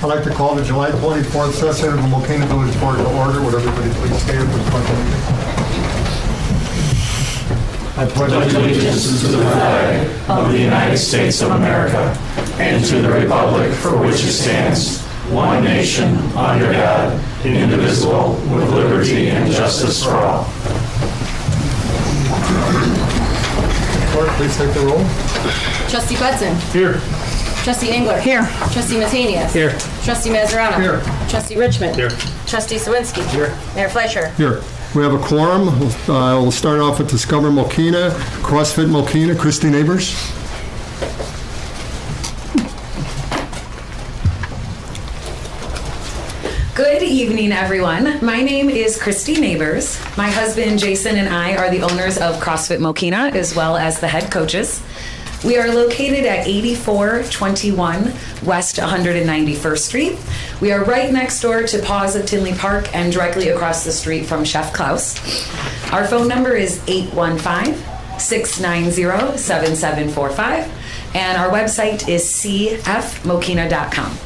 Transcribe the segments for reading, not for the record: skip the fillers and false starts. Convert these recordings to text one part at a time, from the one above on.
I'd like to call the July 24th session of the Mokena Village Board to order. Would everybody please stand for the pledge of allegiance? I pledge allegiance to the flag of the United States of America and to the republic for which it stands, one nation, under God, indivisible, with liberty and justice for all. Clerk, please take the roll. Trustee Hudson. Here. Trustee Engler. Here. Trustee Matanias. Here. Trustee Mazzarano. Here. Trustee Richmond. Here. Trustee Sawinski. Here. Mayor Fleischer. Here. We have a quorum. We'll start off with Discover Mokena, CrossFit Mokena. Christy Neighbors. Good evening, everyone. My name is Christy Neighbors. My husband, Jason, and I are the owners of CrossFit Mokena, as well as the head coaches. We are located at 8421 West 191st Street. We are right next door to Paws of Tinley Park and directly across the street from Chef Klaus. Our phone number is 815-690-7745, and our website is cfmokena.com.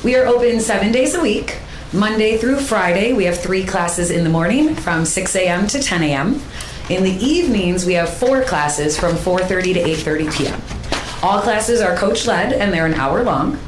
We are open 7 days a week. Monday through Friday, we have 3 classes in the morning from 6 a.m. to 10 a.m. In the evenings, we have 4 classes from 4:30 to 8:30 p.m. All classes are coach-led, and they're an hour long.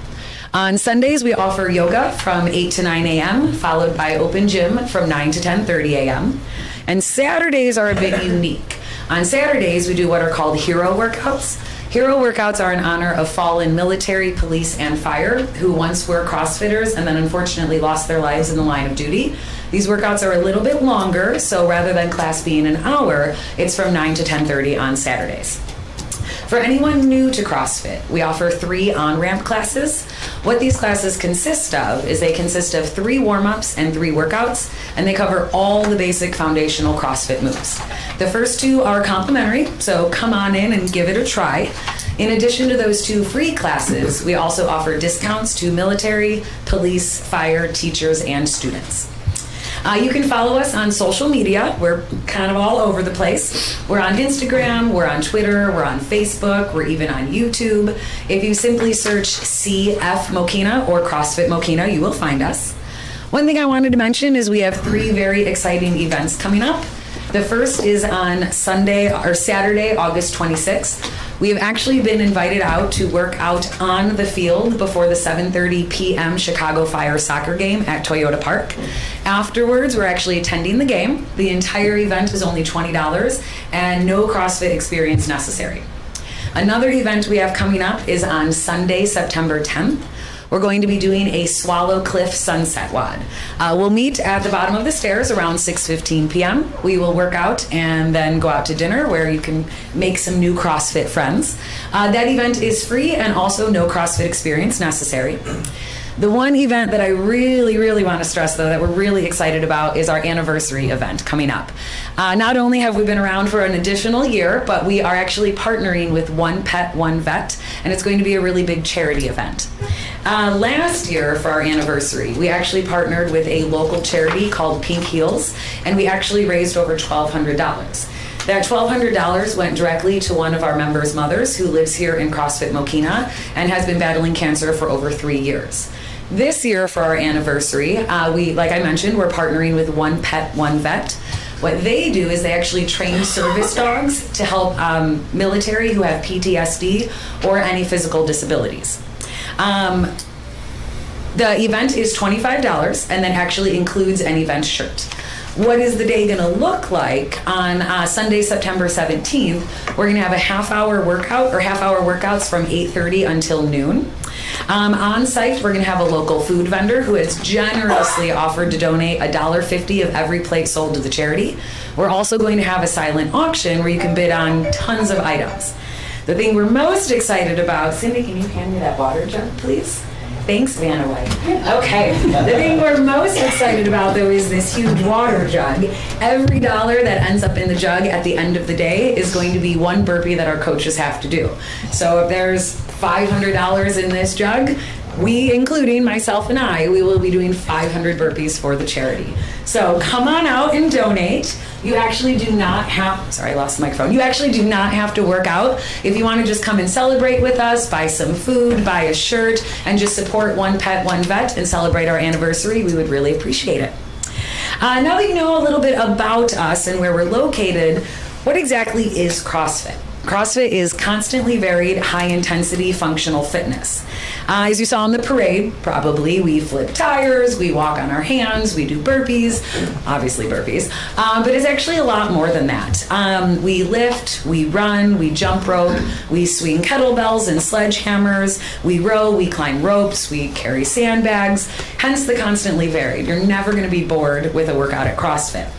On Sundays, we offer yoga from 8 to 9 a.m., followed by open gym from 9 to 10:30 a.m. And Saturdays are a bit unique. On Saturdays, we do what are called hero workouts. Hero workouts are in honor of fallen military, police, and fire who once were CrossFitters and then unfortunately lost their lives in the line of duty. These workouts are a little bit longer, so rather than class being an hour, it's from 9 to 10:30 on Saturdays. For anyone new to CrossFit, we offer 3 on-ramp classes. What these classes consist of is they consist of 3 warm-ups and 3 workouts, and they cover all the basic foundational CrossFit moves. The first 2 are complimentary, so come on in and give it a try. In addition to those 2 free classes, we also offer discounts to military, police, fire, teachers, and students. You can follow us on social media. We're kind of all over the place. We're on Instagram, we're on Twitter, we're on Facebook, we're even on YouTube. If you simply search CF Mokena or CrossFit Mokena, you will find us. One thing I wanted to mention is we have 3 very exciting events coming up. The first is on Saturday, August 26th. We have actually been invited out to work out on the field before the 7:30 p.m. Chicago Fire soccer game at Toyota Park. Afterwards, we're actually attending the game. The entire event is only $20 and no CrossFit experience necessary. Another event we have coming up is on Sunday, September 10th. We're going to be doing a Swallow Cliff Sunset WOD. We'll meet at the bottom of the stairs around 6:15 p.m. We will work out and then go out to dinner where you can make some new CrossFit friends. That event is free and also no CrossFit experience necessary. The one event that I really, really want to stress, though, that we're really excited about is our anniversary event coming up. Not only have we been around for an additional year, but we are actually partnering with One Pet, One Vet, and it's going to be a really big charity event. Last year, for our anniversary, we actually partnered with a local charity called Pink Heels, and we actually raised over $1,200. That $1,200 went directly to one of our members' mothers who lives here in CrossFit Mokena and has been battling cancer for over 3 years. This year for our anniversary, like I mentioned, we're partnering with One Pet, One Vet. What they do is they actually train service dogs to help military who have PTSD or any physical disabilities. The event is $25 and then actually includes an event shirt. What is the day going to look like? On Sunday, September 17th, we're going to have a half-hour workout or half-hour workouts from 8:30 until noon. On site, we're going to have a local food vendor who has generously offered to donate $1.50 of every plate sold to the charity. We're also going to have a silent auction where you can bid on tons of items. The thing we're most excited about, Cindy, can you hand me that water jug, please? Thanks, Vanna White. Okay, the thing we're most excited about, though, is this huge water jug. Every dollar that ends up in the jug at the end of the day is going to be one burpee that our coaches have to do. So if there's $500 in this jug, we, including myself and we will be doing 500 burpees for the charity. So come on out and donate. You actually do not have, sorry, I lost the microphone. You actually do not have to work out. If you want to just come and celebrate with us, buy some food, buy a shirt, and just support One Pet, One Vet and celebrate our anniversary, we would really appreciate it. Now that you know a little bit about us and where we're located, what exactly is CrossFit? CrossFit is constantly varied, high-intensity functional fitness. As you saw in the parade, probably, we flip tires, we walk on our hands, we do burpees, obviously burpees, but it's actually a lot more than that. We lift, we run, we jump rope, we swing kettlebells and sledgehammers, we row, we climb ropes, we carry sandbags, hence the constantly varied. You're never going to be bored with a workout at CrossFit.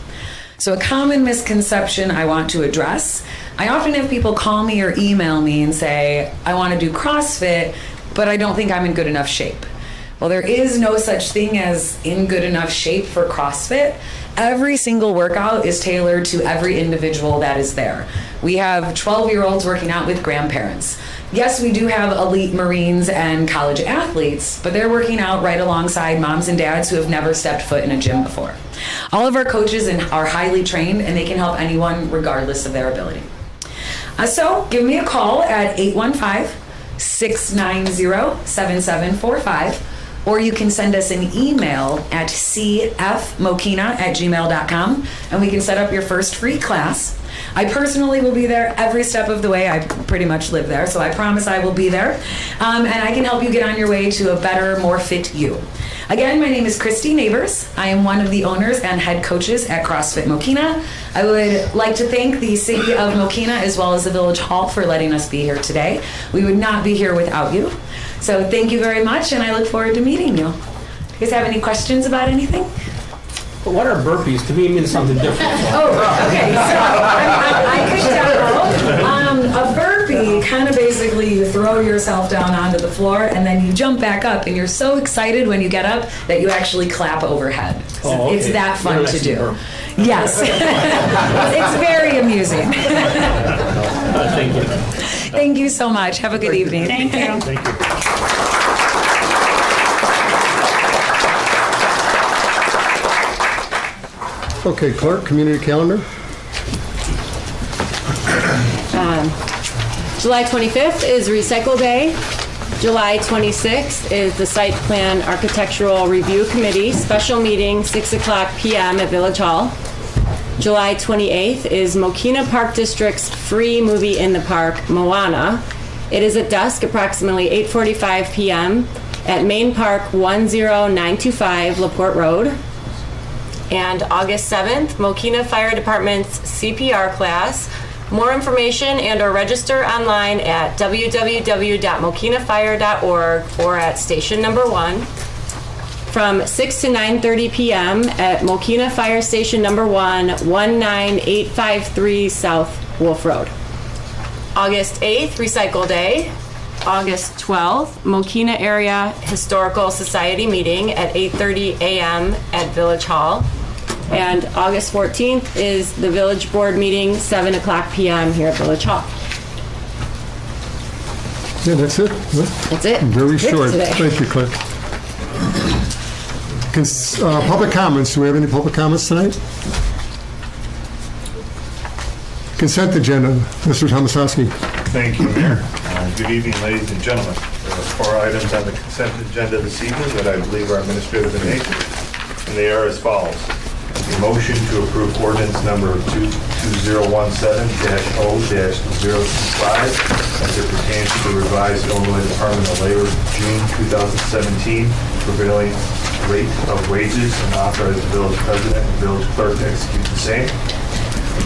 So a common misconception I want to address, I often have people call me or email me and say, I want to do CrossFit, but I don't think I'm in good enough shape. Well, there is no such thing as in good enough shape for CrossFit. Every single workout is tailored to every individual that is there. We have 12-year-olds working out with grandparents. Yes, we do have elite Marines and college athletes, but they're working out right alongside moms and dads who have never stepped foot in a gym before. All of our coaches are highly trained, and they can help anyone regardless of their ability. So give me a call at 815-690-7745, or you can send us an email at cfmokena@gmail.com, and we can set up your first free class. I personally will be there every step of the way. I pretty much live there, so I promise I will be there. And I can help you get on your way to a better, more fit you. Again, my name is Christy Neighbors. I am one of the owners and head coaches at CrossFit Mokena. I would like to thank the city of Mokena as well as the Village Hall for letting us be here today. We would not be here without you. So thank you very much, and I look forward to meeting you. You guys have any questions about anything? But what are burpees? To me, it means something different. Oh, okay. So I could demo. A burpee, kind of basically you throw yourself down onto the floor and then you jump back up, and you're so excited when you get up that you actually clap overhead. Oh, okay. It's that fun You're to actually do. burp. Yes. It's very amusing. Thank you. Thank you so much. Have a good evening. Thank you. Thank you. Okay, clerk, community calendar. July 25th is Recycle Day. July 26th is the Site Plan Architectural Review Committee special meeting, 6 o'clock p.m. at Village Hall. July 28th is Mokena Park District's free movie in the park, Moana. It is at dusk, approximately 8:45 p.m. at Main Park 10925 LaPorte Road. And August 7th, Mokena Fire Department's CPR class. More information and or register online at www.mokenafire.org or at station number 1. From 6 to 9:30 p.m. at Mokena Fire Station number 1, 19853 South Wolf Road. August 8th, Recycle Day. August 12th, Mokena Area Historical Society meeting at 8:30 a.m. at Village Hall. And August 14th is the Village Board meeting, 7 o'clock p.m. here at Village Hall. Yeah, that's it. That's it. Very Quick short. today. Thank you, clerk. Public comments. Do we have any public comments tonight? Consent agenda. Mr. Tomasowski. Thank you, Mayor. Good evening, ladies and gentlemen. There are 4 items on the consent agenda this evening that I believe are administrative in nature, and they are as follows. A motion to approve ordinance number 2017-0-025 as it pertains to the revised Illinois Department of Labor June 2017 prevailing rate of wages, and authorize the village president and village clerk to execute the same. A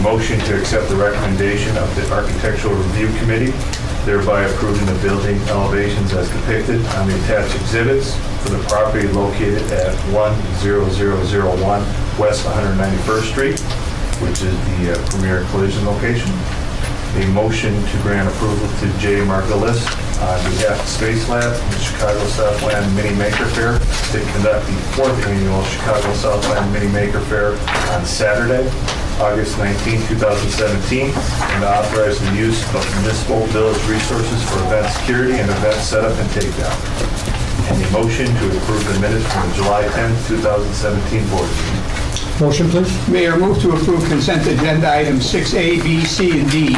motion to accept the recommendation of the Architectural Review Committee, thereby approving the building elevations as depicted on the attached exhibits for the property located at 10001 West 191st Street, which is the premier collision location. A motion to grant approval to J. Margulis on behalf of Space Lab and the Chicago Southland Mini Maker Fair to conduct the 4th annual Chicago Southland Mini Maker Fair on Saturday, August 19, 2017, and to authorize the use of municipal village resources for event security and event setup and takedown. And the motion to approve the minutes from the July 10, 2017 board meeting. Motion, please. Mayor, move to approve consent agenda items 6A, B, C, and D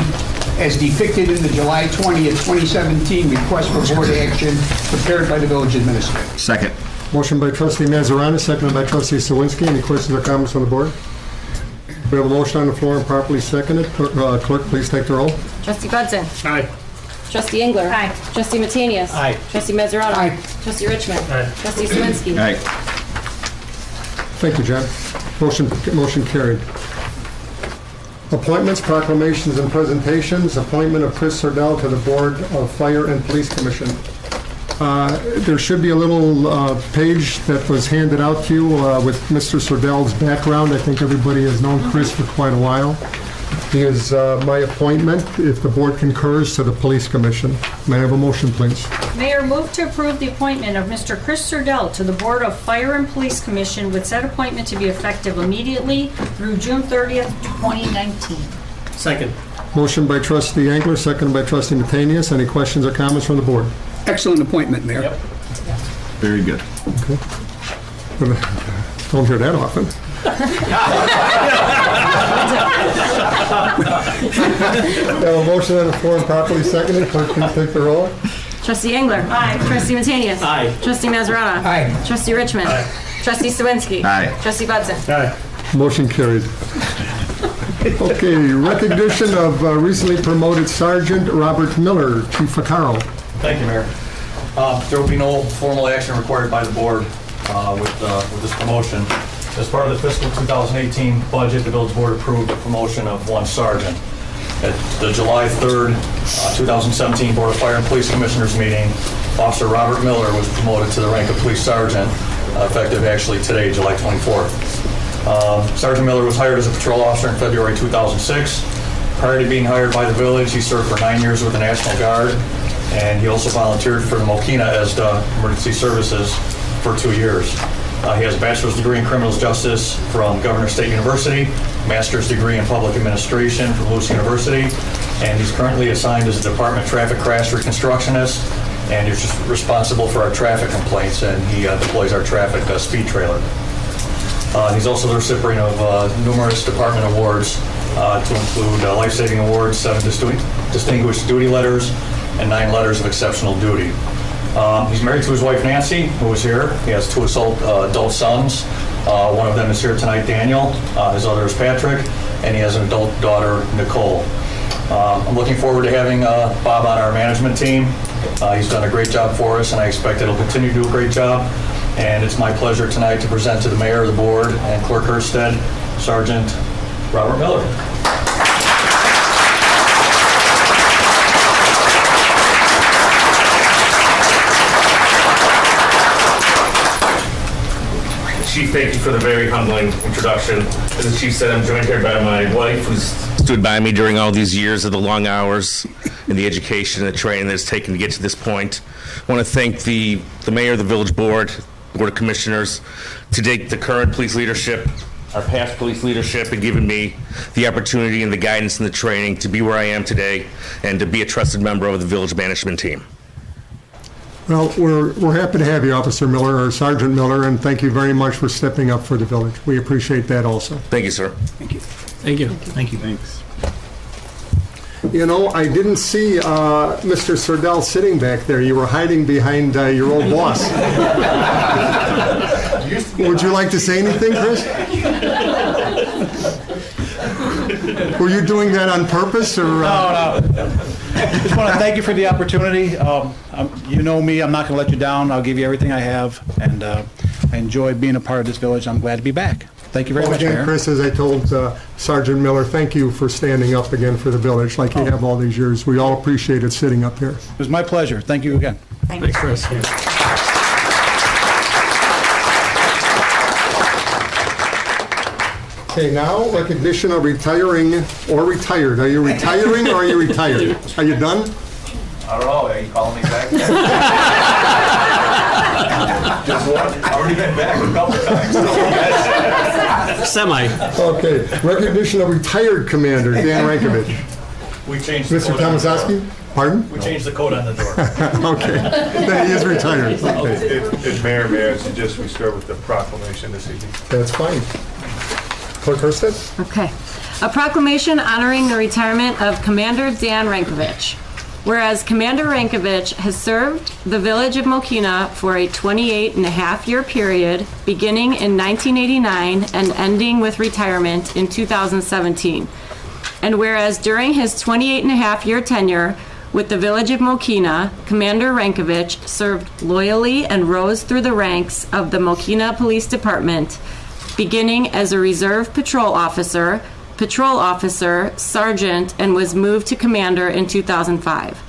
as depicted in the July 20th, 2017 request for board action prepared by the village administrator. Second. Motion by trustee Mazzarano, seconded by trustee Sawinski. Any questions or comments from the board? We have a motion on the floor and properly seconded. Clerk, please take the roll. Trustee Budson. Aye. Trustee Engler. Aye. Trustee Matanias. Aye. Trustee Mazzarano. Aye. Trustee Richmond. Aye. Trustee Sawinski. Aye. Thank you, John. Motion carried. Appointments, proclamations, and presentations. Appointment of Chris Sordell to the Board of Fire and Police Commission. There should be a little page that was handed out to you with Mr. Sordell's background. I think everybody has known Chris for quite a while. He is my appointment, if the board concurs, to the Police Commission. May I have a motion, please? Mayor, move to approve the appointment of Mr. Chris Sordell to the Board of Fire and Police Commission with said appointment to be effective immediately through June 30th, 2019. Second. Motion by trustee Engler, seconded by trustee Matanias. Any questions or comments from the board? Excellent appointment, Mayor. Yep. Very good. Don't hear that often. We have a motion on the floor and properly seconded. Clerk, please take the roll. Trustee Engler. Aye. Trustee Matanias. Aye. Trustee Mazzarano. Aye. Trustee Richmond. Aye. Trustee Sawinski. Aye. Trustee Budson. Aye. Motion carried. Okay, recognition of recently promoted Sergeant Robert Miller, Chief Vaccaro. Thank you, Mayor. There will be no formal action required by the board with this promotion. As part of the fiscal 2018 budget, the village board approved the promotion of one sergeant. At the July 3rd, 2017 Board of Fire and Police Commissioners meeting, Officer Robert Miller was promoted to the rank of police sergeant, effective actually today, July 24th. Sergeant Miller was hired as a patrol officer in February 2006. Prior to being hired by the village, he served for 9 years with the National Guard, and he also volunteered for the Mokena as the Emergency Services for 2 years. He has a bachelor's degree in criminal justice from Governor State University, master's degree in public administration from Lewis University, and he's currently assigned as a Department Traffic Crash Reconstructionist, and he's just responsible for our traffic complaints, and he deploys our traffic speed trailer. He's also the recipient of numerous department awards to include life-saving awards, 7 distinguished duty letters, and 9 letters of exceptional duty. He's married to his wife Nancy, who is here. He has 2 adult sons. One of them is here tonight, Daniel. His other is Patrick, and he has an adult daughter, Nicole. I'm looking forward to having Bob on our management team. He's done a great job for us, and I expect that he'll continue to do a great job. And it's my pleasure tonight to present to the mayor of the board and Clerk Hurstead, Sergeant Robert Miller. Chief, thank you for the very humbling introduction. As the chief said, I'm joined here by my wife, who's stood by me during all these years of the long hours and the education and the training that it's taken to get to this point. I want to thank the mayor, the village board, Board of Commissioners, to date the current police leadership, our past police leadership, and given me the opportunity and the guidance and the training to be where I am today and to be a trusted member of the village management team. Well, we're happy to have you, Officer Miller, or Sergeant Miller, and thank you very much for stepping up for the village. We appreciate that also. Thank you, sir. Thank you. Thank you. Thank you. Thanks. You know, I didn't see Mr. Sordell sitting back there. You were hiding behind your old boss. Would you like to say anything, Chris? Were you doing that on purpose, or? No. Just want to thank you for the opportunity. You know me, I'm not going to let you down. I'll give you everything I have, and I enjoy being a part of this village. I'm glad to be back. Thank you very much, again, Mayor. Chris, as I told Sergeant Miller, thank you for standing up again for the village like you have all these years. We all appreciated sitting up here. It was my pleasure. Thank you again. Thanks, Chris. Okay, now recognition of retiring or retired. Are you retiring or are you retired? Are you done? I don't know, are you calling me back? Just one. I've already been back a couple times. Semi. Okay, recognition of retired Commander Dan Rankovich. We changed the Mr. code on the door. Tomaszewski? Pardon? We changed the code on the door. Okay, then he is retired. Okay, And Mayor, may I suggest we start with the proclamation this evening? that's fine. Clerk Hurstead? Okay. A proclamation honoring the retirement of Commander Dan Rankovich. Whereas Commander Rankovich has served the village of Mokena for a 28-and-a-half-year period, beginning in 1989 and ending with retirement in 2017. And whereas during his 28-and-a-half-year tenure with the village of Mokena, Commander Rankovich served loyally and rose through the ranks of the Mokena Police Department, beginning as a reserve patrol officer, sergeant, and was moved to commander in 2005.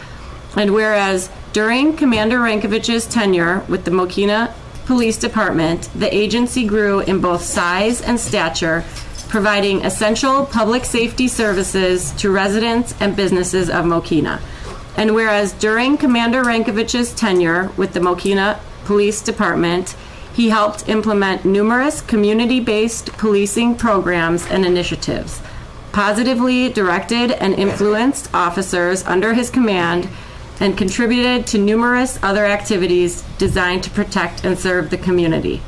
And whereas during Commander Rankovich's tenure with the Mokena Police Department, the agency grew in both size and stature, providing essential public safety services to residents and businesses of Mokena. And whereas during Commander Rankovich's tenure with the Mokena Police Department, he helped implement numerous community-based policing programs and initiatives, positively directed and influenced officers under his command, and contributed to numerous other activities designed to protect and serve the community.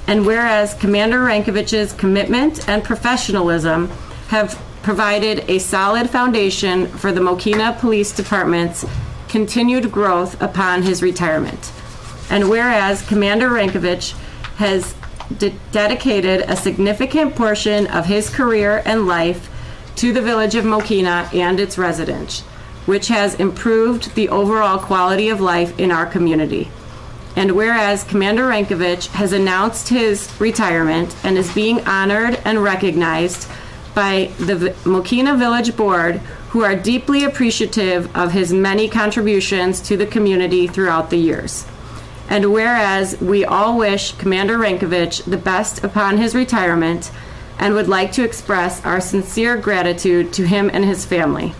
And whereas Commander Rankovich's commitment and professionalism have provided a solid foundation for the Mokena Police Department's continued growth upon his retirement. And whereas Commander Rankovich has dedicated a significant portion of his career and life to the village of Mokena and its residents, which has improved the overall quality of life in our community. And whereas Commander Rankovich has announced his retirement and is being honored and recognized by the Mokena Village Board, who are deeply appreciative of his many contributions to the community throughout the years. And whereas we all wish Commander Rankovich the best upon his retirement and would like to express our sincere gratitude to him and his family.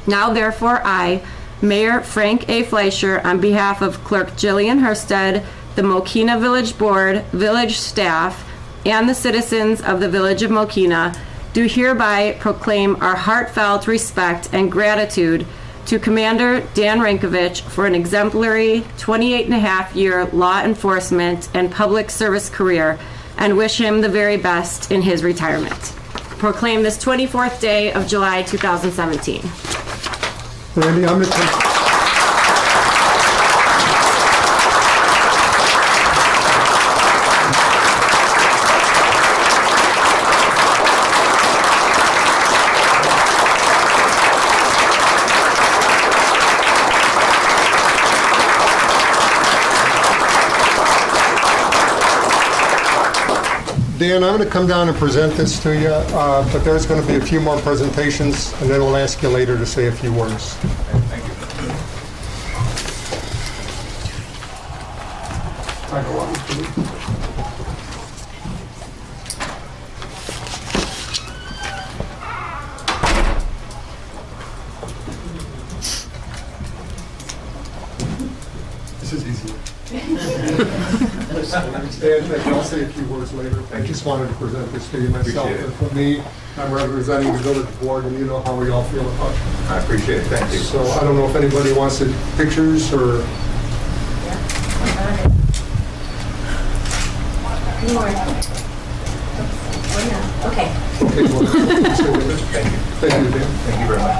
Now therefore I, Mayor Frank A. Fleischer, on behalf of Clerk Jillian Hurstead, the Mokena Village Board, village staff, and the citizens of the village of Mokena, do hereby proclaim our heartfelt respect and gratitude to Commander Dan Rankovich for an exemplary 28-and-a-half-year law enforcement and public service career, and wish him the very best in his retirement. Proclaim this 24th day of July 2017. Randy, I'm going to take... Dan, I'm going to come down and present this to you, but there's going to be a few more presentations, and then we'll ask you later to say a few words. Thank you. This is easy. Dan, I'll say a few words later. I just wanted to present this to you myself. Appreciate it. And for me, I'm representing the village board, and you know how we all feel about it. I appreciate it. Thank you. So I don't know if anybody wants to pictures or... Okay. Okay, well, stay with it. Thank you. Thank you, Dan. Thank you very much.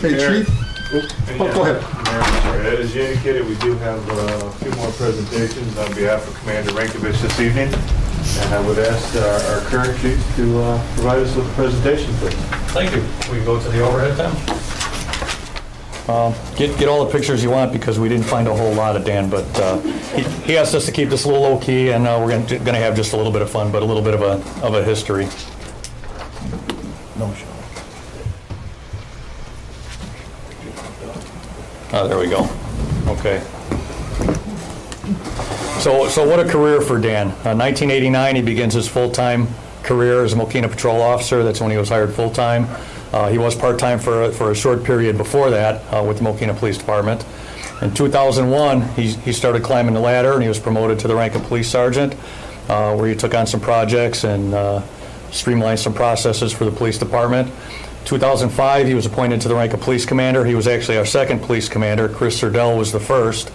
Hey, Mayor. Chief? Oh, go ahead. Mayor, sorry. As you indicated, we do have a few more presentations on behalf of Commander Rankovich this evening, and I would ask our current chief to provide us with a presentation, please. Thank you. We can go to the overhead then. Get all the pictures you want because we didn't find a whole lot of Dan, but he asked us to keep this a little low key, and we're going to have just a little bit of fun, but a little bit of a history. No show. Oh, there we go. Okay. So what a career for Dan. 1989, he begins his full-time career as a Mokena patrol officer. That's when he was hired full-time. He was part-time for a short period before that with the Mokena Police Department. In 2001, he started climbing the ladder, and he was promoted to the rank of police sergeant, where he took on some projects and streamlined some processes for the police department. 2005, he was appointed to the rank of police commander. He was actually our second police commander. Chris Serdell was the first.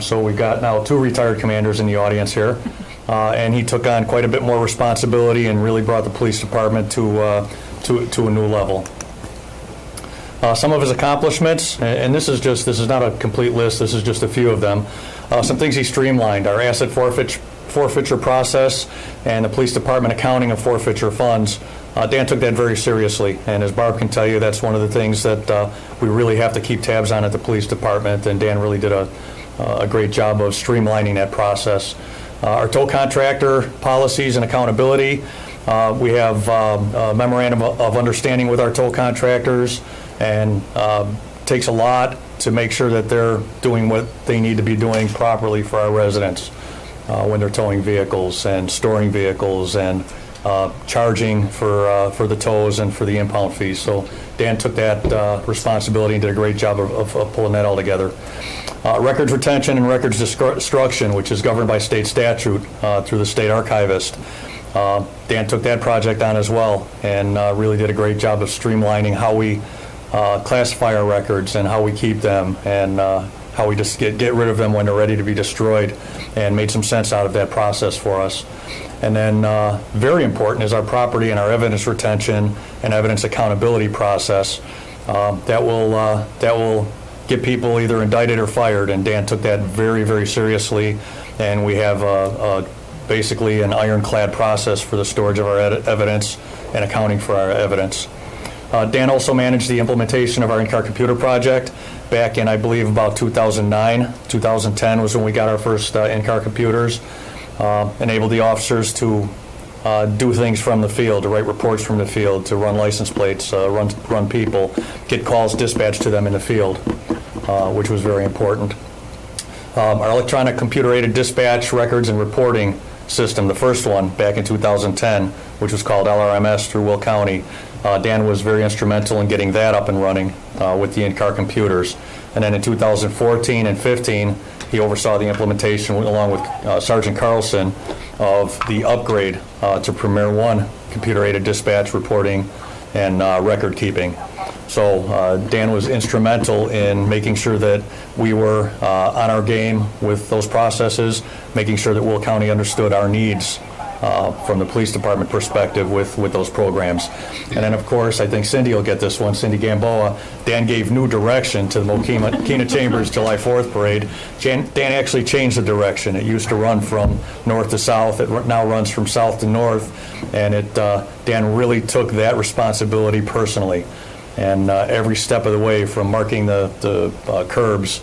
So we've got now 2 retired commanders in the audience here. And he took on quite a bit more responsibility and really brought the police department to a new level. Some of his accomplishments, and this is not a complete list, this is just a few of them. Some things he streamlined: our asset forfeiture process and the police department accounting of forfeiture funds. Dan took that very seriously, and as Barb can tell you, that's one of the things that we really have to keep tabs on at the police department, and Dan really did a great job of streamlining that process. Our tow contractor policies and accountability. We have a memorandum of understanding with our tow contractors, and takes a lot to make sure that they're doing what they need to be doing properly for our residents when they're towing vehicles and storing vehicles and charging for the tows and for the impound fees. So Dan took that responsibility and did a great job of pulling that all together. Records retention and records destruction, which is governed by state statute through the state archivist. Dan took that project on as well, and really did a great job of streamlining how we classify our records and how we keep them, and how we just get rid of them when they're ready to be destroyed, and made some sense out of that process for us. And then very important is our property and our evidence retention and evidence accountability process. That will get people either indicted or fired, and Dan took that very, very seriously, and we have basically an ironclad process for the storage of our evidence and accounting for our evidence. Dan also managed the implementation of our in-car computer project back in, I believe, about 2009. 2010 was when we got our first in-car computers. Enabled the officers to do things from the field, to write reports from the field, to run license plates, run people, get calls dispatched to them in the field, which was very important. Our electronic computer-aided dispatch records and reporting system, the first one back in 2010, which was called LRMS through Will County. Dan was very instrumental in getting that up and running with the in-car computers. And then in 2014 and 15, he oversaw the implementation, along with Sergeant Carlson, of the upgrade to Premier One computer-aided dispatch reporting and record keeping. So Dan was instrumental in making sure that we were on our game with those processes, making sure that Will County understood our needs from the police department perspective with those programs. And then, of course, I think Cindy will get this one, Cindy Gamboa. Dan gave new direction to the Mokena Chambers July 4th parade. Dan actually changed the direction. It used to run from north to south. It now runs from south to north. And Dan really took that responsibility personally. And every step of the way, from marking the curbs,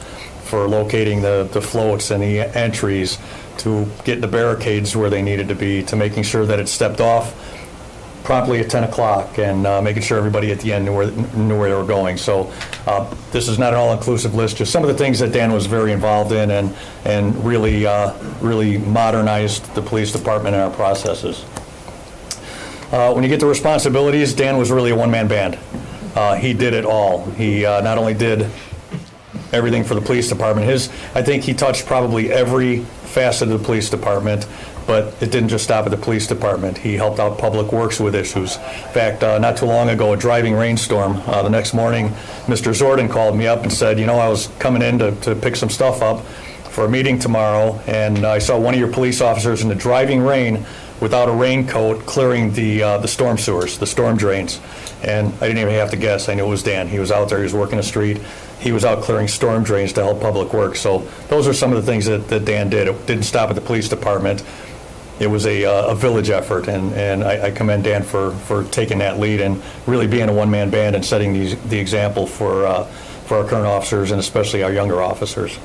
for locating the floats and the entries, to getting the barricades where they needed to be, to making sure that it stepped off promptly at 10 o'clock, and making sure everybody at the end knew where they were going. So this is not an all-inclusive list, just some of the things that Dan was very involved in, and really modernized the police department and our processes. When you get to responsibilities, Dan was really a one-man band. He did it all. He not only did everything for the police department. I think he touched probably every facet of the police department, but it didn't just stop at the police department. He helped out Public Works with issues. In fact, not too long ago, a driving rainstorm. The next morning, Mr. Zordon called me up and said, I was coming in to pick some stuff up for a meeting tomorrow, and I saw one of your police officers in the driving rain without a raincoat clearing the storm sewers, the storm drains. And I didn't even have to guess. I knew it was Dan. He was out there. He was working the street. He was out clearing storm drains to help Public Works. So those are some of the things that Dan did. It didn't stop at the police department. It was a village effort, and I commend Dan for taking that lead and really being a one-man band and setting the example for our current officers, and especially our younger officers.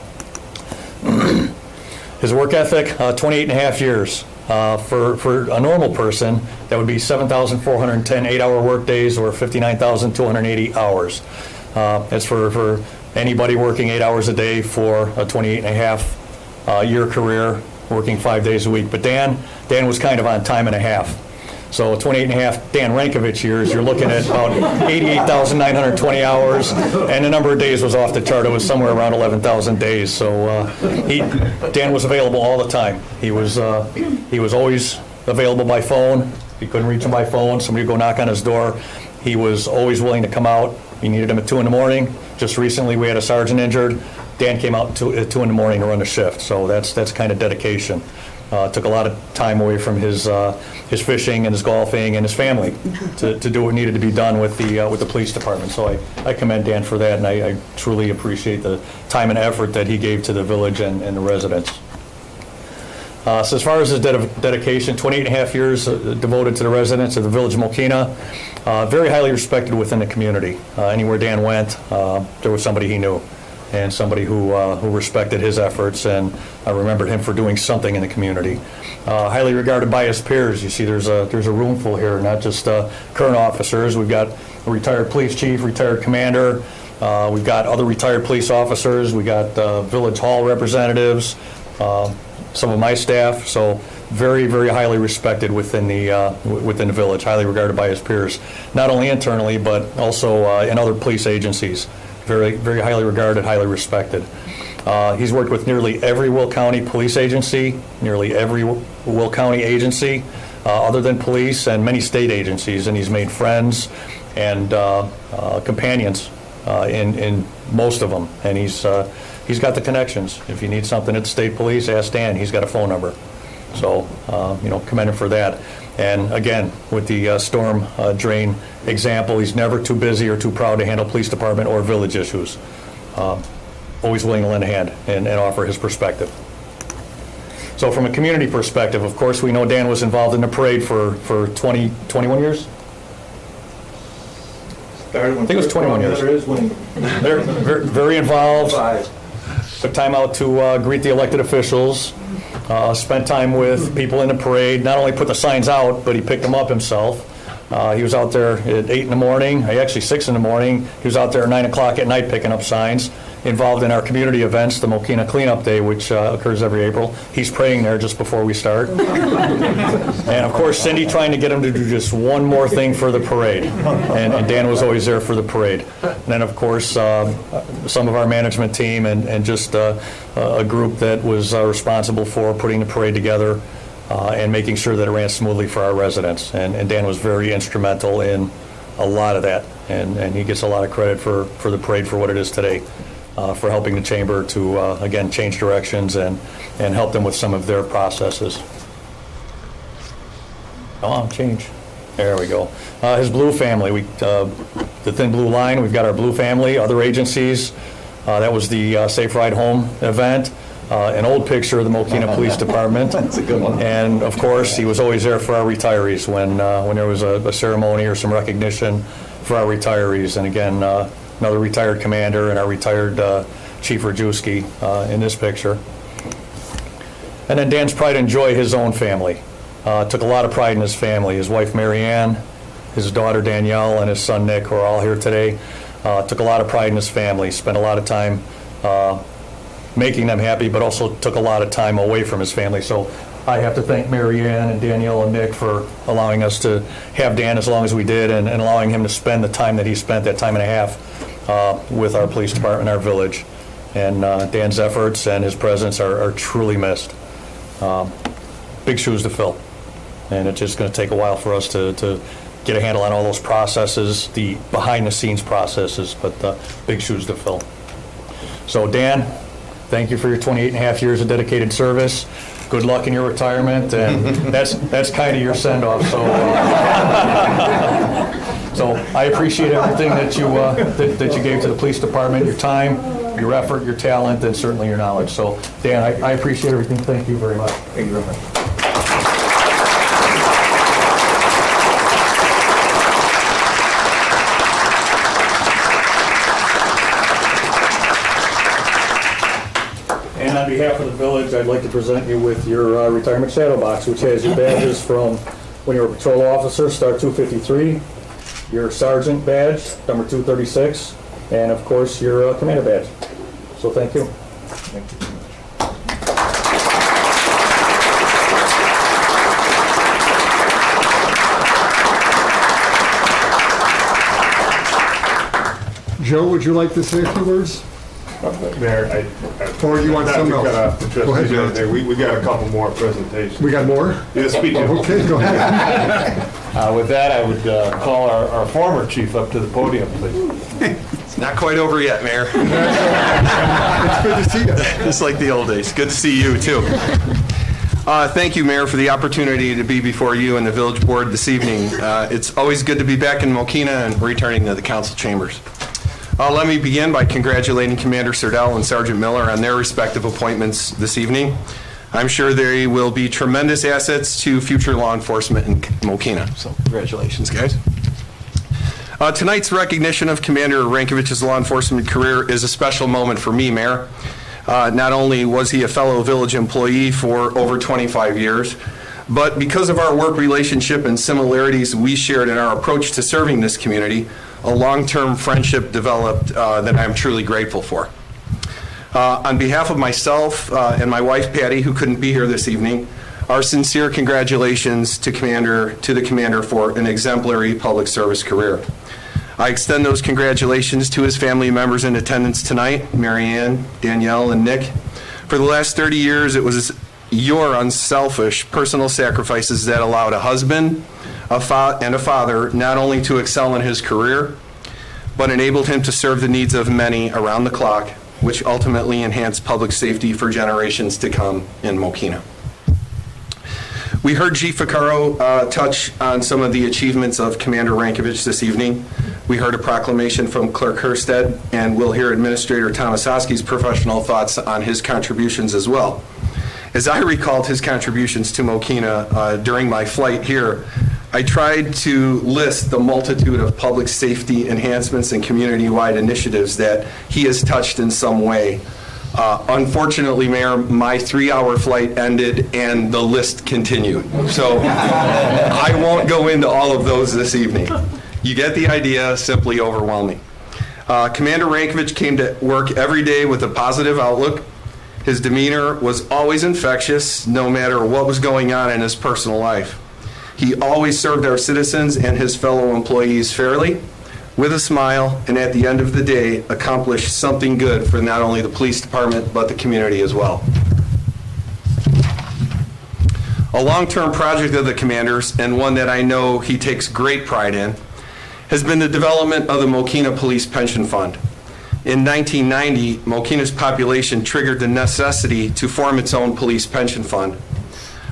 His work ethic, 28 and a half years. For a normal person, that would be 7,410 8-hour work days, or 59,280 hours. That's for anybody working 8 hours a day for a 28 and a half year career, working 5 days a week. But Dan was kind of on time and a half. So 28 and a half Dan Rankovich years, you're looking at about 88,920 hours, and the number of days was off the chart. It was somewhere around 11,000 days. So Dan was available all the time. He was always available by phone. If you couldn't reach him by phone, somebody would go knock on his door. He was always willing to come out. You needed him at 2 in the morning. Just recently, we had a sergeant injured. Dan came out at 2 in the morning to run the shift. So that's kind of dedication. Took a lot of time away from his fishing and his golfing and his family to do what needed to be done with the police department. So I commend Dan for that, and I truly appreciate the time and effort that he gave to the village and the residents. So as far as his dedication, 28 and a half years devoted to the residents of the village of Mokena, very highly respected within the community. Anywhere Dan went, there was somebody he knew, and somebody who respected his efforts and remembered him for doing something in the community. Highly regarded by his peers. You see there's a room full here, not just current officers. We've got a retired police chief, retired commander. We've got other retired police officers. We got village hall representatives, some of my staff. So very, very highly respected within the village, highly regarded by his peers, not only internally but also in other police agencies. Very, very highly regarded, highly respected. He's worked with nearly every Will County police agency, nearly every Will County agency other than police, and many state agencies, and he's made friends and companions in most of them. And he's got the connections. If you need something at the state police, ask Dan. He's got a phone number. So, commend him for that. And again, with the storm drain example, he's never too busy or too proud to handle police department or village issues. Always willing to lend a hand and offer his perspective. So from a community perspective, of course, we know Dan was involved in the parade for 21 years? I think it was 21 years. Very involved. Took time out to greet the elected officials. Spent time with people in the parade. Not only put the signs out, but he picked them up himself. He was out there at 8 in the morning, actually 6 in the morning. He was out there at 9 o'clock at night picking up signs. Involved in our community events, the Mokena Cleanup Day, which occurs every April. He's praying there just before we start. And of course, Cindy trying to get him to do just one more thing for the parade. And Dan was always there for the parade. And then of course, some of our management team and just a group that was responsible for putting the parade together and making sure that it ran smoothly for our residents. And Dan was very instrumental in a lot of that. And he gets a lot of credit for the parade for what it is today. For helping the chamber to, again, change directions and help them with some of their processes. Come on, change. There we go. His blue family, the thin blue line, we've got our blue family, other agencies. That was the Safe Ride Home event. An old picture of the Mokena Police Department. That's a good one. And of course, he was always there for our retirees when there was a ceremony or some recognition for our retirees. And again, another retired commander and our retired Chief Rajewski in this picture. And then Dan's pride and joy, his own family. Took a lot of pride in his family. His wife Mary Ann, his daughter Danielle, and his son Nick, who are all here today. Took a lot of pride in his family. Spent a lot of time making them happy, but also took a lot of time away from his family. So I have to thank Mary Ann and Danielle and Nick for allowing us to have Dan as long as we did and allowing him to spend the time that he spent, that time and a half, with our police department, our village. And Dan's efforts and his presence are truly missed. Big shoes to fill. And it's just going to take a while for us to get a handle on all those processes, the behind-the-scenes processes, but big shoes to fill. So Dan, thank you for your 28 and a half years of dedicated service. Good luck in your retirement, and that's kind of your send-off. So I appreciate everything that you gave to the police department, your time, your effort, your talent, and certainly your knowledge. So Dan, I appreciate everything. Thank you very much. Thank you very much. And on behalf of the village, I'd like to present you with your retirement shadow box, which has your badges from when you were a patrol officer, star 253, your sergeant badge, number 236, and of course your commander badge. So thank you. Thank you. Joe, would you like to say a few words? Mayor, Or you want not to someone cut else? off the Go ahead, trustees Joe. right there. We got a couple more presentations. We got more? Yeah, speak to Okay, go ahead. With that, I would call our former chief up to the podium, please. It's not quite over yet, Mayor. It's good to see you. Just like the old days. Good to see you, too. Thank you, Mayor, for the opportunity to be before you and the village board this evening. It's always good to be back in Mokena and returning to the council chambers. Let me begin by congratulating Commander Serdell and Sergeant Miller on their respective appointments this evening. I'm sure they will be tremendous assets to future law enforcement in Mokena. So congratulations, guys. Tonight's recognition of Commander Rankovich's law enforcement career is a special moment for me, Mayor. Not only was he a fellow village employee for over 25 years, but because of our work relationship and similarities we shared in our approach to serving this community, a long-term friendship developed that I'm truly grateful for. On behalf of myself and my wife, Patty, who couldn't be here this evening, our sincere congratulations to the commander for an exemplary public service career. I extend those congratulations to his family members in attendance tonight, Mary Ann, Danielle, and Nick. For the last 30 years, it was your unselfish personal sacrifices that allowed a husband and a father not only to excel in his career, but enabled him to serve the needs of many around the clock, which ultimately enhanced public safety for generations to come in Mokena. We heard Chief Vaccaro touch on some of the achievements of Commander Rankovich this evening. We heard a proclamation from Clerk Herstead, and we'll hear Administrator Tomasowski's professional thoughts on his contributions as well. As I recalled his contributions to Mokena during my flight here, I tried to list the multitude of public safety enhancements and community-wide initiatives that he has touched in some way. Unfortunately, Mayor, my 3-hour flight ended and the list continued. So I won't go into all of those this evening. You get the idea, simply overwhelming. Commander Rankovich came to work every day with a positive outlook. His demeanor was always infectious, no matter what was going on in his personal life. He always served our citizens and his fellow employees fairly, with a smile, and at the end of the day, accomplished something good for not only the police department, but the community as well. A long-term project of the commander's, and one that I know he takes great pride in, has been the development of the Mokena Police Pension Fund. In 1990, Mokena's population triggered the necessity to form its own police pension fund.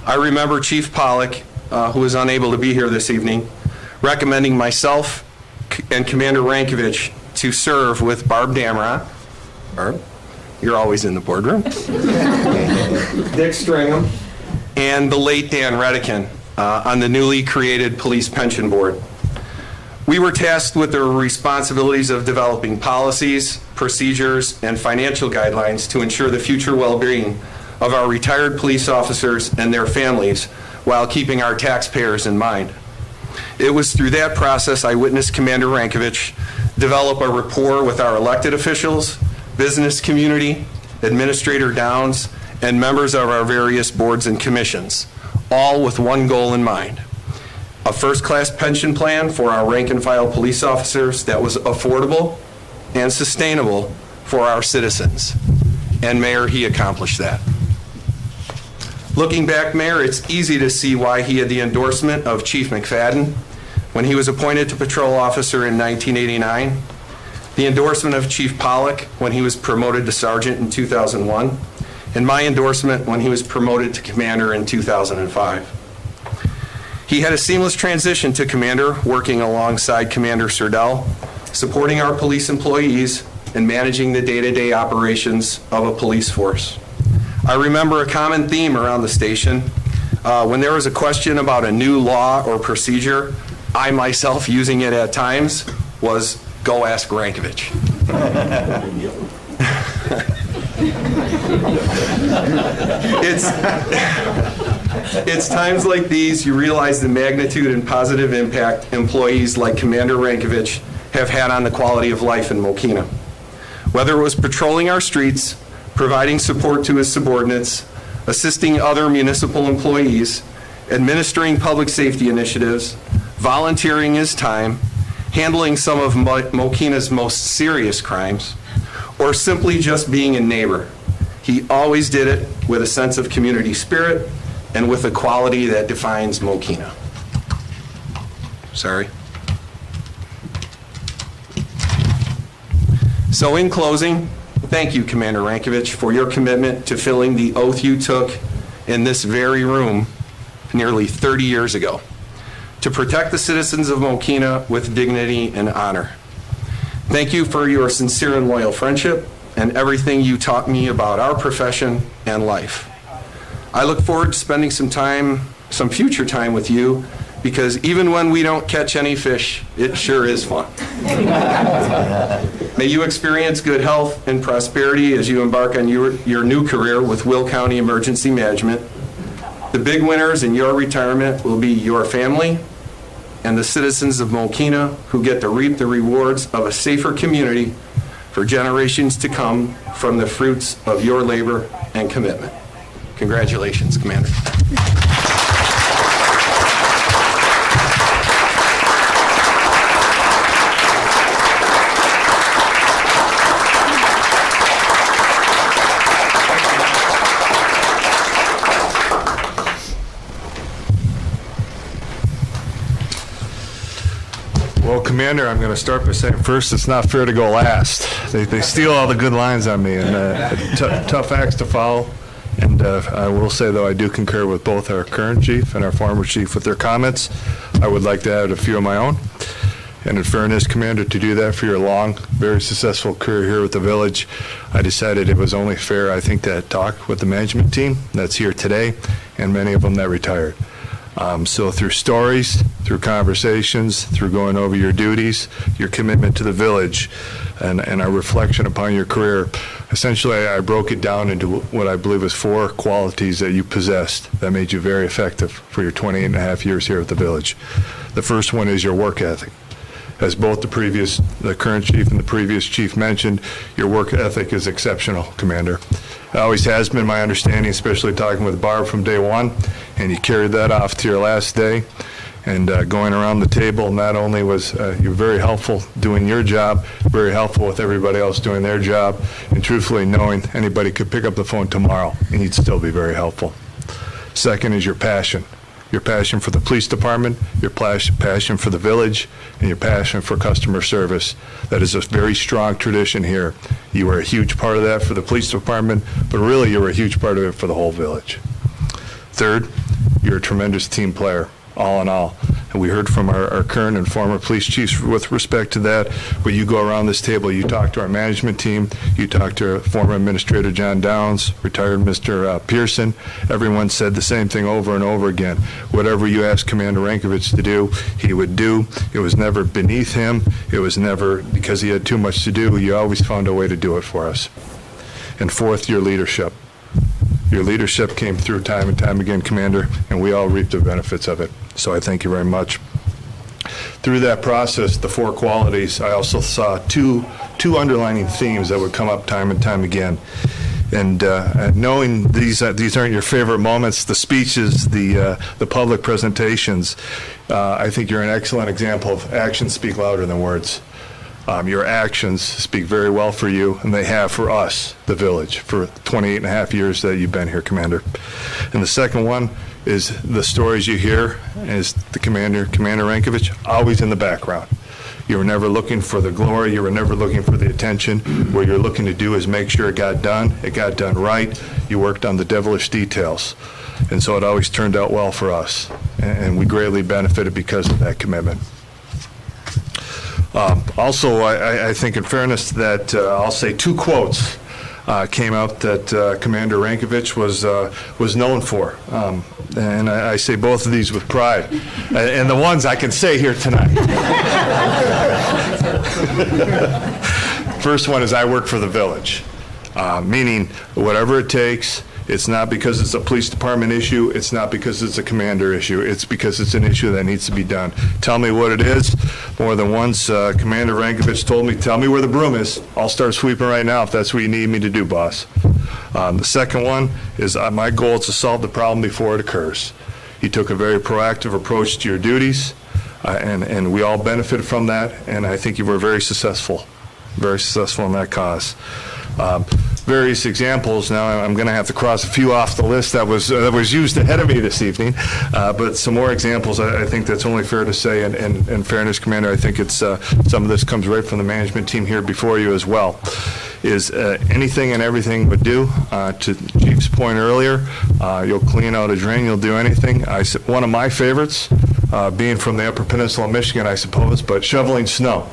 I remember Chief Pollock, who is unable to be here this evening, recommending myself and Commander Rankovich to serve with Barb Damrot. Barb, you're always in the boardroom. Dick Stringham, and the late Dan Redican on the newly created Police Pension Board. We were tasked with the responsibilities of developing policies, procedures, and financial guidelines to ensure the future well-being of our retired police officers and their families while keeping our taxpayers in mind. It was through that process I witnessed Commander Rankovich develop a rapport with our elected officials, business community, Administrator Downs, and members of our various boards and commissions, all with one goal in mind: a first-class pension plan for our rank-and-file police officers that was affordable and sustainable for our citizens. And Mayor, he accomplished that. Looking back, Mayor, it's easy to see why he had the endorsement of Chief McFadden when he was appointed to patrol officer in 1989, the endorsement of Chief Pollock when he was promoted to sergeant in 2001, and my endorsement when he was promoted to commander in 2005. He had a seamless transition to commander, working alongside Commander Serdell, supporting our police employees and managing the day-to-day operations of a police force. I remember a common theme around the station. When there was a question about a new law or procedure, I myself using it at times, was go ask Rankovich. It's times like these you realize the magnitude and positive impact employees like Commander Rankovich have had on the quality of life in Mokena. Whether it was patrolling our streets, providing support to his subordinates, assisting other municipal employees, administering public safety initiatives, volunteering his time, handling some of Mokena's most serious crimes, or simply just being a neighbor. He always did it with a sense of community spirit and with a quality that defines Mokena. Sorry. So in closing, thank you, Commander Rankovich, for your commitment to filling the oath you took in this very room nearly 30 years ago, to protect the citizens of Mokena with dignity and honor. Thank you for your sincere and loyal friendship and everything you taught me about our profession and life. I look forward to spending some future time with you, because even when we don't catch any fish, it sure is fun. May you experience good health and prosperity as you embark on your new career with Will County Emergency Management. The big winners in your retirement will be your family and the citizens of Mokena, who get to reap the rewards of a safer community for generations to come from the fruits of your labor and commitment. Congratulations, Commander. Well, Commander, I'm going to start by saying first, it's not fair to go last. They steal all the good lines on me, and tough acts to follow. And I will say, though, I do concur with both our current chief and our former chief with their comments. I would like to add a few of my own. And in fairness, Commander, to do that for your long, very successful career here with the village, I decided it was only fair, I think, to talk with the management team that's here today, and many of them that retired. So through stories, through conversations, through going over your duties, your commitment to the village, and our reflection upon your career, essentially I broke it down into what I believe is 4 qualities that you possessed that made you very effective for your 28 and a half years here at the village. The first one is your work ethic. As both the current chief and the previous chief mentioned, your work ethic is exceptional, Commander. It always has been my understanding, especially talking with Barb from day one, and you carried that off to your last day. And going around the table, not only was you very helpful doing your job, very helpful with everybody else doing their job, and truthfully knowing anybody could pick up the phone tomorrow and you'd still be very helpful. Second is your passion. Your passion for the police department, your passion for the village, and your passion for customer service. That is a very strong tradition here. You were a huge part of that for the police department, but really you were a huge part of it for the whole village. Third, you're a tremendous team player, all in all. And we heard from our current and former police chiefs with respect to that. But you go around this table, you talk to our management team, you talk to former Administrator John Downs, retired Mr. Pearson. Everyone said the same thing over and over again. Whatever you asked Commander Rankovich to do, he would do. It was never beneath him. It was never because he had too much to do. You always found a way to do it for us. And fourth, your leadership. Your leadership came through time and time again, Commander, and we all reaped the benefits of it. So I thank you very much. Through that process, the 4 qualities, I also saw two underlining themes that would come up time and time again. And knowing these aren't your favorite moments, the speeches, the public presentations, I think you're an excellent example of actions speak louder than words. Your actions speak very well for you, and they have for us, the village, for 28 and a half years that you've been here, Commander. And the second one is the stories you hear as the Commander Rankovich, always in the background. You were never looking for the glory. You were never looking for the attention. What you're looking to do is make sure it got done right. You worked on the devilish details. And so it always turned out well for us. And we greatly benefited because of that commitment. Also, I think in fairness that I'll say 2 quotes came out that Commander Rankovich was known for. And I say both of these with pride. And the ones I can say here tonight. First one is I work for the village, meaning whatever it takes. It's not because it's a police department issue. It's not because it's a commander issue. It's because it's an issue that needs to be done. Tell me what it is. More than once, Commander Rankovich told me, tell me where the broom is. I'll start sweeping right now if that's what you need me to do, boss. The second one is my goal is to solve the problem before it occurs. You took a very proactive approach to your duties. and we all benefited from that, and I think you were very successful in that cause. Various examples. Now I'm going to have to cross a few off the list that was used ahead of me this evening, but some more examples. I think that's only fair to say, and in fairness, Commander, I think it's some of this comes right from the management team here before you as well. Is anything and everything would do. To Chief's point earlier, you'll clean out a drain, you'll do anything. One of my favorites, being from the Upper Peninsula of Michigan, I suppose, but shoveling snow.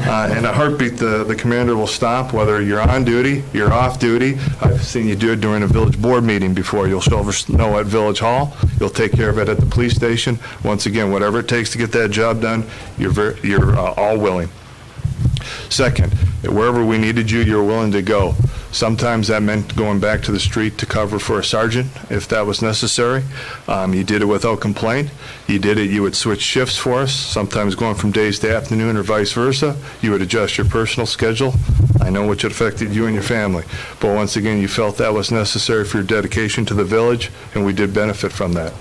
In a heartbeat, the commander will stop, whether you're on duty, you're off duty. I've seen you do it during a village board meeting before. You'll shovel snow at Village Hall. You'll take care of it at the police station. Once again, whatever it takes to get that job done, you're all willing. Second, wherever we needed you, you're willing to go. Sometimes that meant going back to the street to cover for a sergeant if that was necessary. You did it without complaint. You would switch shifts for us, sometimes going from days to afternoon or vice versa. You would adjust your personal schedule. I know which affected you and your family. But once again, you felt that was necessary for your dedication to the village, and we did benefit from that.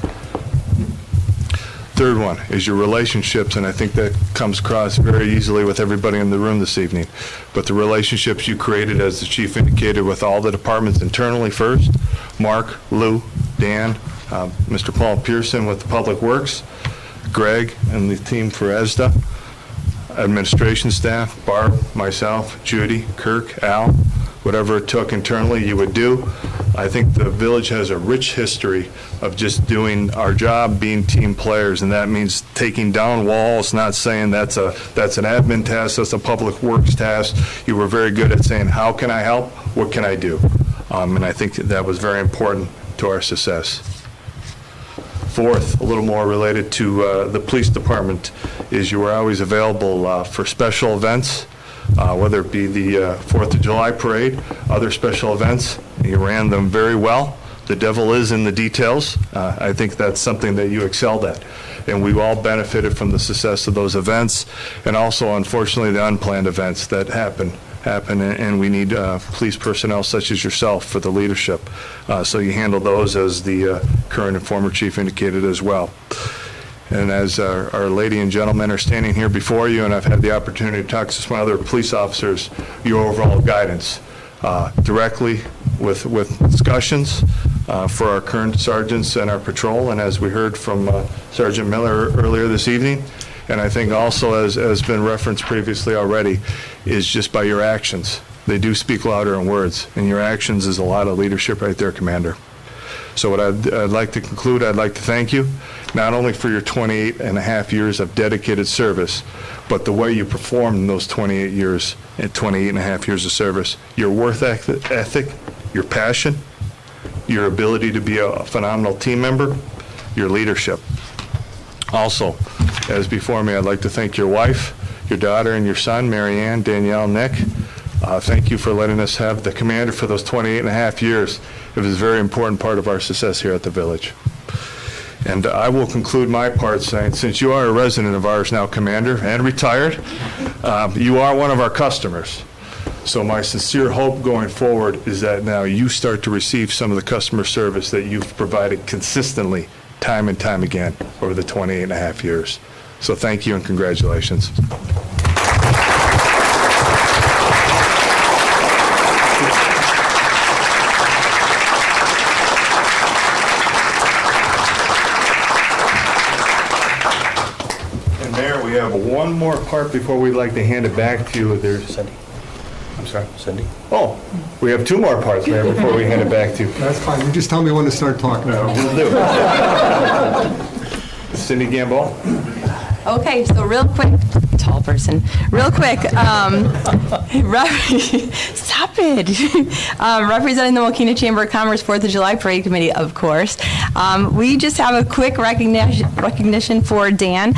Third one is your relationships, and I think that comes across very easily with everybody in the room this evening. But the relationships you created, as the chief indicated, with all the departments internally first, Mark, Lou, Dan, Mr. Paul Pearson with the Public Works, Greg and the team for ESDA, administration staff, Barb, myself, Judy, Kirk, Al, whatever it took internally you would do. I think the village has a rich history of just doing our job, being team players, and that means taking down walls, not saying that's an admin task, that's a public works task. You were very good at saying, how can I help? What can I do? And I think that was very important to our success. Fourth, a little more related to the police department, is you were always available for special events, whether it be the 4th of July parade, other special events. You ran them very well. The devil is in the details. I think that's something that you excelled at. And we all benefited from the success of those events, and also, unfortunately, the unplanned events that happen, and we need police personnel such as yourself for the leadership. So you handle those, as the current and former chief indicated as well. And as our lady and gentlemen are standing here before you, and I've had the opportunity to talk to some other police officers, your overall guidance, directly with discussions for our current sergeants and our patrol, and as we heard from Sergeant Miller earlier this evening, and I think also as has been referenced previously already, is just by your actions. They do speak louder than words, and your actions is a lot of leadership right there, Commander. So what I'd like to conclude, I'd like to thank you, not only for your 28 and a half years of dedicated service, but the way you performed in those 28 years and 28 and a half years of service. Your work ethic, your passion, your ability to be a phenomenal team member, your leadership. Also, as before me, I'd like to thank your wife, your daughter, and your son, Mary Ann, Danielle, Nick. Thank you for letting us have the commander for those 28 and a half years. It was a very important part of our success here at the village. And I will conclude my part saying, since you are a resident of ours now, Commander, and retired, you are one of our customers. So my sincere hope going forward is that now you start to receive some of the customer service that you've provided consistently, time and time again, over the 28 and a half years. So thank you and congratulations. We have one more part before we'd like to hand it back to you. There's Cindy. I'm sorry, Cindy. Oh, we have two more parts, Mayor, before we hand it back to you. That's fine. You just tell me when to start talking. We'll do. Cindy Gamble. Okay, so real quick, tall person, real quick, stop it. Representing the Mokena Chamber of Commerce 4th of July Parade Committee, of course. We just have a quick recognition for Dan.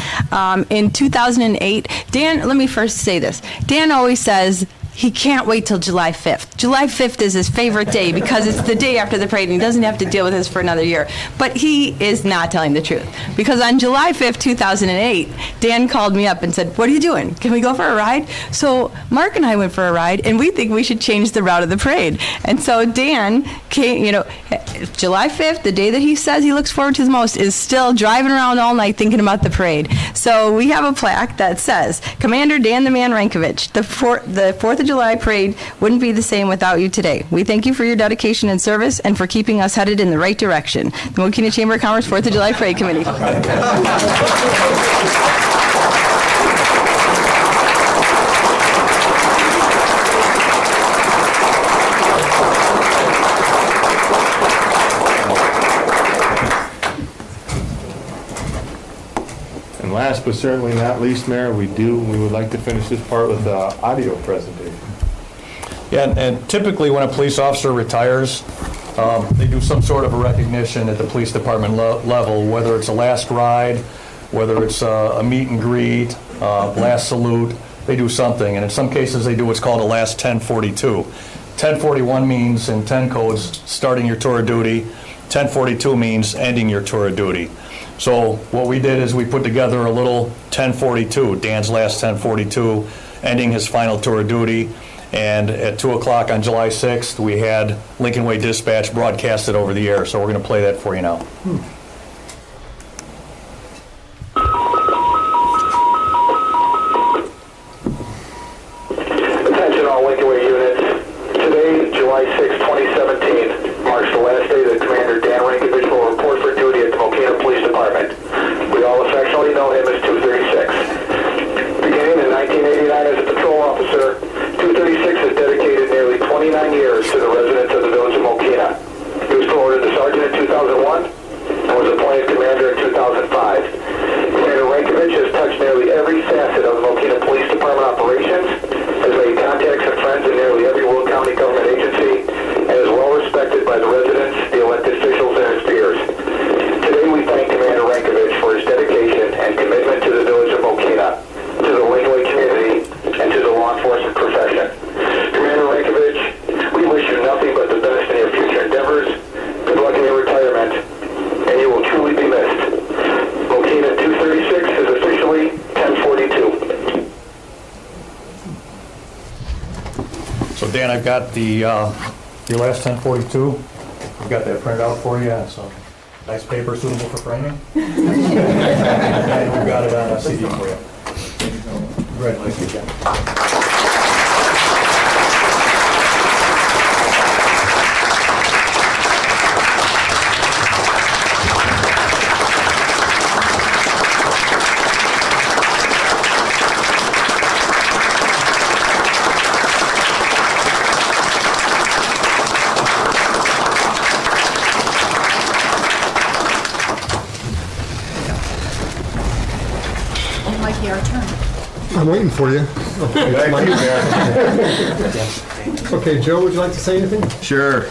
In 2008, Dan, let me first say this. Dan always says he can't wait till July 5th. July 5th is his favorite day because it's the day after the parade and he doesn't have to deal with this for another year. But he is not telling the truth. Because on July 5th, 2008, Dan called me up and said, what are you doing? Can we go for a ride? So Mark and I went for a ride and we think we should change the route of the parade. And so Dan came, July 5th, the day that he says he looks forward to the most, is still driving around all night thinking about the parade. So we have a plaque that says, Commander Dan the Man Rankovich, the 4th of July parade wouldn't be the same without you today. We thank you for your dedication and service and for keeping us headed in the right direction. The Mokena Chamber of Commerce 4th of July Parade Committee. And last but certainly not least, Mayor, we would like to finish this part with an audio presentation. Yeah, and typically when a police officer retires, they do some sort of a recognition at the police department level, whether it's a last ride, whether it's a meet and greet, last salute, they do something. And in some cases, they do what's called a last 1042. 1041 means, in 10 codes, starting your tour of duty. 1042 means ending your tour of duty. So what we did is we put together a little 1042, Dan's last 1042, ending his final tour of duty. And at 2 o'clock on July 6th, we had Lincoln Way Dispatch broadcasted over the air. So we're going to play that for you now. Attention all Lincoln Way units. Today, July 6, 2017, marks the last day that Commander Dan Rankovich will report for duty at the Mokena Police Department. We all affectionately know him as 236. Beginning in 1989 as a patrol officer, 236 has dedicated nearly 29 years to the residents of the village of Mokena. He was promoted to sergeant in 2001 and was appointed commander in 2005. Commander Rankovich has touched nearly every facet of the Mokena Police Department operations, has made contacts and friends in nearly every Will County government agency, and is well respected by the residents, the elected officials, and his peers. Today we thank Commander Rankovich for his dedication and commitment to the village of Mokena, to the Lincoln Way community, and to the law enforcement profession. Commander Rankovich, we wish you nothing but the best in your future endeavors. Good luck in your retirement, and you will truly be missed. Mokena 236 is officially 1042. So Dan, I've got your last 1042. I've got that printed out for you. So nice paper suitable for framing. And we've got it on a CD for you. Congratulations again. Mikey, our turn. I'm waiting for you. Okay, Joe, would you like to say anything? Sure.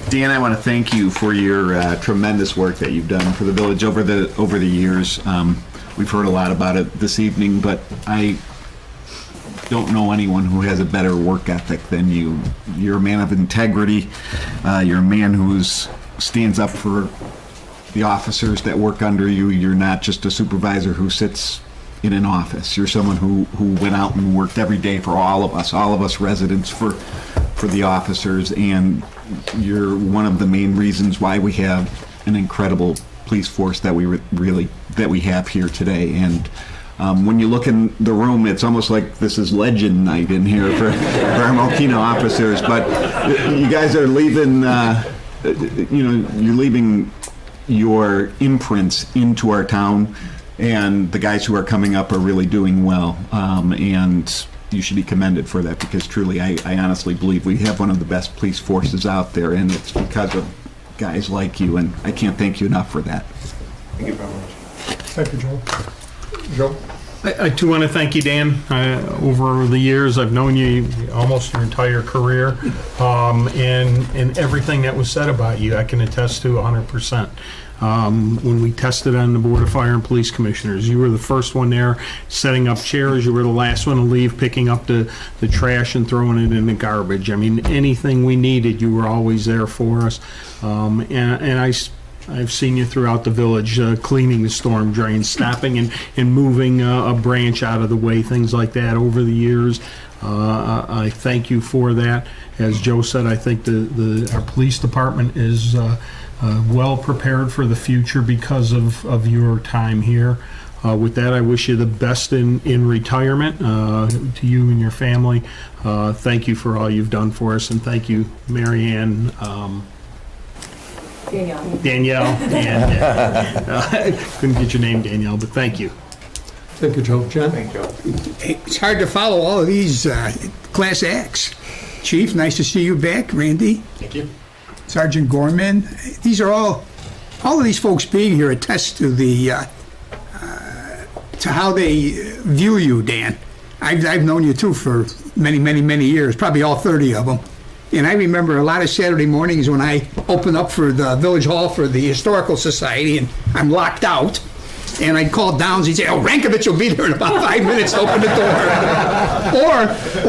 Dan, I want to thank you for your tremendous work that you've done for the village over the years. We've heard a lot about it this evening, but I don't know anyone who has a better work ethic than you. You're a man of integrity. You're a man who stands up for the officers that work under you. You're not just a supervisor who sits in an office. You're someone who went out and worked every day for all of us residents, for the officers, and you're one of the main reasons why we have an incredible police force that we have here today. And when you look in the room, it's almost like this is legend night in here for our Mokena officers. But you guys are leaving, you're leaving your imprints into our town, and the guys who are coming up are really doing well. And you should be commended for that, because truly, I honestly believe we have one of the best police forces out there, and it's because of guys like you, and I can't thank you enough for that. Thank you very much. Thank you, Joe. Joe? I too want to thank you, Dan. Over the years, I've known you almost your entire career, and everything that was said about you, I can attest to 100%. When we tested on the Board of Fire and Police Commissioners, you were the first one there setting up chairs. You were the last one to leave, picking up the trash and throwing it in the garbage. I mean, anything we needed, you were always there for us. And I've seen you throughout the village, cleaning the storm drains, stopping and moving a branch out of the way, things like that over the years. I thank you for that. As Joe said, I think our police department is well prepared for the future because of your time here. With that, I wish you the best in retirement, to you and your family. Thank you for all you've done for us, and thank you, Mary Ann, Danielle, and couldn't get your name, Danielle, but thank you. Thank you, Joe. John? Thank you. It's hard to follow all of these class acts. Chief, nice to see you back. Randy? Thank you. Sergeant Gorman. These are all of these folks being here attest to to how they view you, Dan. I've known you too for many years, probably all 30 of them. And I remember a lot of Saturday mornings when I opened up for the Village Hall for the Historical Society and I'm locked out. And I'd call Downs, he'd say, "Oh, Rankovich will be there in about 5 minutes to open the door."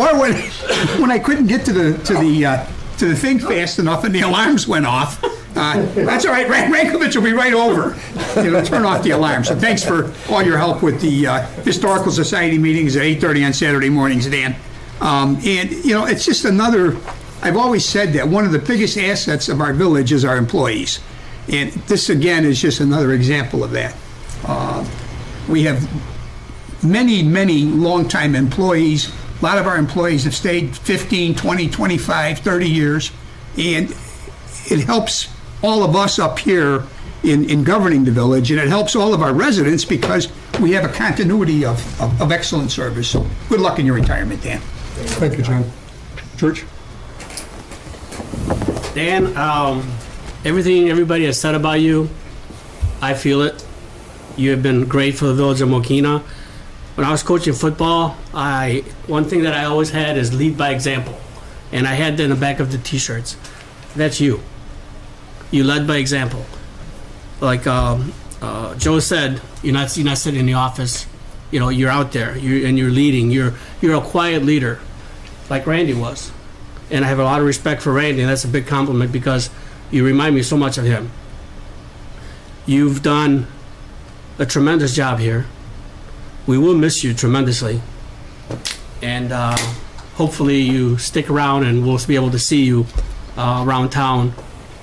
or when I couldn't get to the thing fast enough and the alarms went off, that's all right, Rankovich will be right over. Turn off the alarm. So thanks for all your help with the Historical Society meetings at 8:30 on Saturday mornings, Dan. And it's just another, I've always said that one of the biggest assets of our village is our employees. And this again is just another example of that. We have many longtime employees. A lot of our employees have stayed 15, 20, 25, 30 years. And it helps all of us up here in governing the village, and it helps all of our residents because we have a continuity of excellent service. So good luck in your retirement, Dan. Thank you, John. George? Dan, everything everybody has said about you, I feel it. You have been great for the village of Mokena. When I was coaching football, one thing that I always had is lead by example. And I had that in the back of the t-shirts. That's you. You led by example. Like Joe said, you're not sitting in the office. You're out there and you're leading. You're a quiet leader, like Randy was. And I have a lot of respect for Randy, and that's a big compliment because you remind me so much of him. You've done a tremendous job here. We will miss you tremendously. And hopefully you stick around and we'll be able to see you around town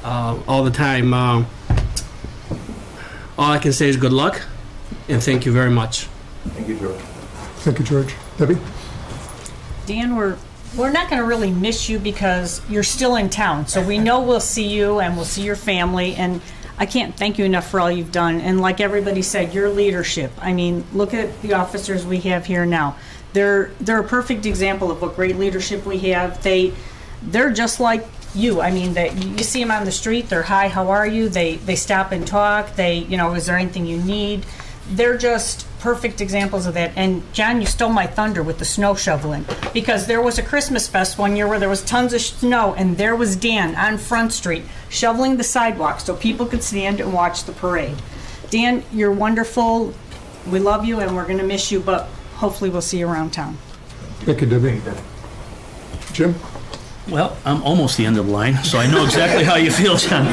all the time. All I can say is good luck and thank you very much. Thank you, George. Thank you, George. Debbie? Dan, we're not going to really miss you because you're still in town. So we know we'll see you and we'll see your family. And I can't thank you enough for all you've done. And like everybody said, your leadership. I mean, look at the officers we have here now. They're a perfect example of what great leadership we have. They're just like you. I mean, you see them on the street. They're, "Hi, how are you?" They stop and talk. Is there anything you need? They're just perfect examples of that. And John, you stole my thunder with the snow shoveling, because there was a Christmas fest one year where there was tons of snow, and there was Dan on Front Street shoveling the sidewalk so people could stand and watch the parade. Dan, you're wonderful. We love you, and we're going to miss you, but hopefully we'll see you around town. Thank you, Debbie. Jim? Well, I'm almost the end of the line, so I know exactly how you feel, John.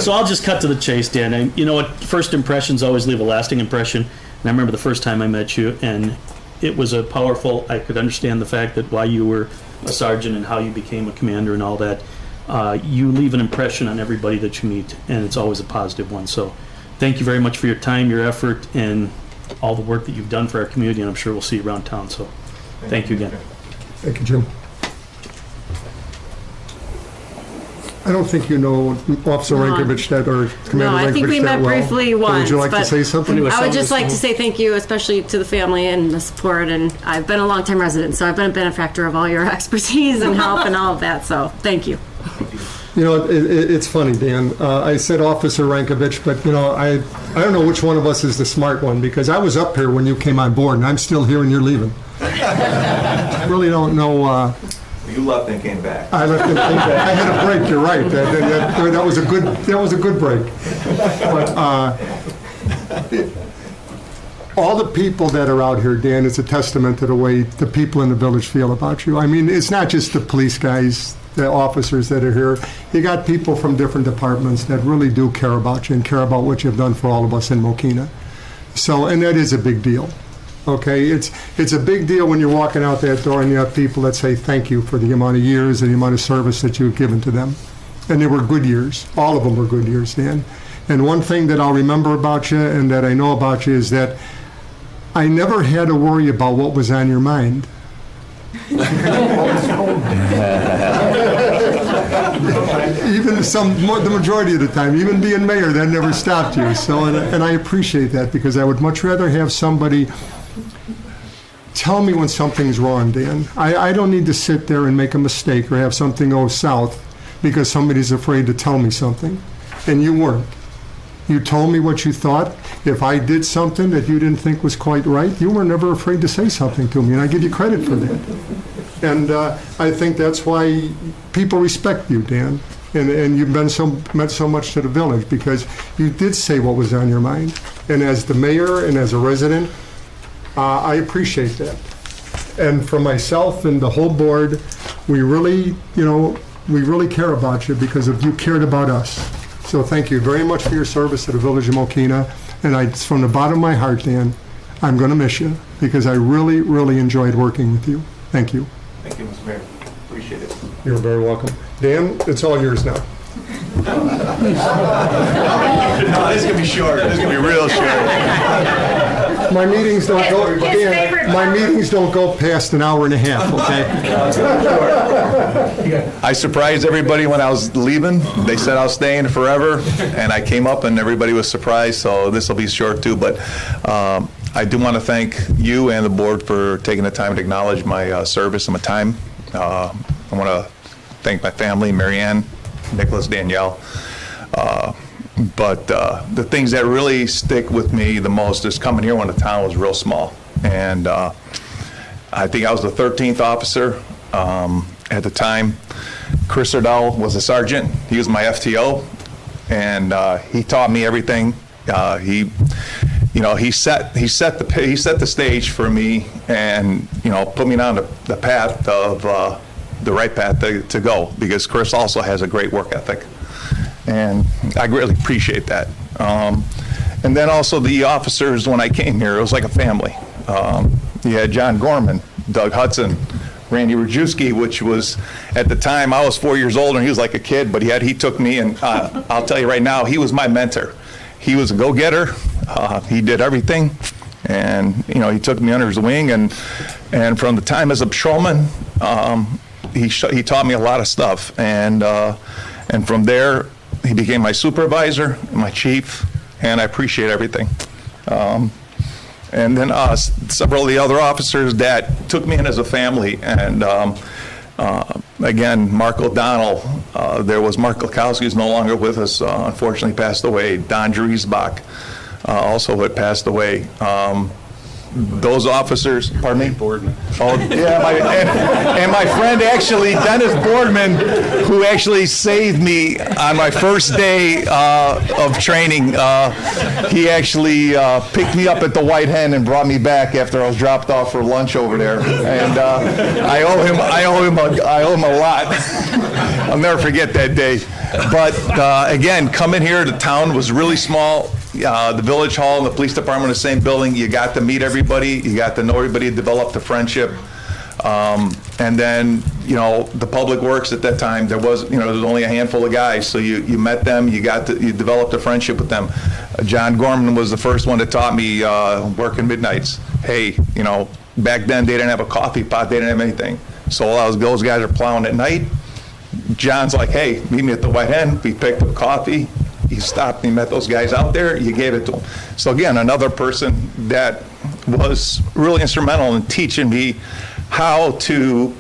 So I'll just cut to the chase, Dan. And you know what? First impressions always leave a lasting impression. And I remember the first time I met you, and it was I could understand the fact that why you were a sergeant and how you became a commander and all that. You leave an impression on everybody that you meet, and it's always a positive one. So thank you very much for your time, your effort, and all the work that you've done for our community, and I'm sure we'll see you around town. So thank you again. Thank you, Jim. I don't think you know Officer Rankovich or Commander Rankovich that well. No, I think we met briefly once. Would you like to say something? I would just like to say thank you, especially to the family and the support. And I've been a longtime resident, so I've been a benefactor of all your expertise and help and all of that. So thank you. It's funny, Dan. I said Officer Rankovich, but I don't know which one of us is the smart one, because I was up here when you came on board, and I'm still here and you're leaving. I really don't know. You left and came back. I left and came back. I had a break. You're right. That was a good break. But all the people that are out here, Dan, it's a testament to the way the people in the village feel about you. I mean, it's not just the police guys, the officers that are here. You got people from different departments that really do care about you and care about what you've done for all of us in Mokena. So, and that is a big deal. Okay, it's a big deal when you're walking out that door and you have people that say thank you for the amount of years and the amount of service that you've given to them. And they were good years. All of them were good years, Dan. And one thing that I'll remember about you and that I know about you is that I never had to worry about what was on your mind. Even the majority of the time, even being mayor, that never stopped you. So, and I appreciate that, because I would much rather have somebody tell me when something's wrong, Dan. I don't need to sit there and make a mistake or have something go south because somebody's afraid to tell me something. And you weren't. You told me what you thought. If I did something that you didn't think was quite right, you were never afraid to say something to me, and I give you credit for that. And I think that's why people respect you, Dan. And you've meant so much to the village, because you did say what was on your mind. And as the mayor and as a resident, I appreciate that. And for myself and the whole board, we really care about you because of you cared about us. So thank you very much for your service to the village of Mokena. And from the bottom of my heart, Dan, I'm going to miss you because I really, really enjoyed working with you. Thank you. Thank you, Mr. Mayor. Appreciate it. You're very welcome. Dan, it's all yours now. No, this is going to be short. This is going to be real short. My meetings don't go, Dan, my meetings don't go past an hour and a half, okay? I surprised everybody when I was leaving. They said I was staying forever, and I came up and everybody was surprised, so this will be short too. But I do want to thank you and the board for taking the time to acknowledge my service and my time. I want to thank my family, Marianne, Nicholas, Danielle. But the things that really stick with me the most is coming here when the town was real small. And I think I was the 13th officer at the time. Chris Erdell was a sergeant. He was my FTO, and he taught me everything. He set the stage for me, and put me down the path of the right path to go, because Chris also has a great work ethic. And I really appreciate that. And then also the officers, when I came here, it was like a family. You had John Gorman, Doug Hudson, Randy Rajewski, which was, at the time, I was 4 years older and he was like a kid, but he took me, and I'll tell you right now, he was my mentor. He was a go-getter. He did everything. And, he took me under his wing. And from the time as a patrolman, he taught me a lot of stuff. And from there, he became my supervisor, my chief, and I appreciate everything. And then several of the other officers that took me in as a family. And again, Mark O'Donnell, there was Mark Lukowski, who's no longer with us, unfortunately passed away. Don Driesbach also had passed away. Those officers, pardon me? Boardman. Oh, yeah, and my friend actually, Dennis Boardman, who actually saved me on my first day of training. He actually picked me up at the White Hen and brought me back after I was dropped off for lunch over there. And I owe him a lot. I'll never forget that day. But again, coming here, the town was really small. The village hall and the police department in the same building. You got to meet everybody. You got to know everybody. Developed a friendship. And then, the public works at that time. There was only a handful of guys. So you met them. You developed a friendship with them. John Gorman was the first one that taught me working midnights. Hey, back then they didn't have a coffee pot. They didn't have anything. So while those guys are plowing at night, John's like, hey, meet me at the White Hen. We picked up coffee. He stopped, he met those guys out there, you gave it to him. So again, another person that was really instrumental in teaching me how to,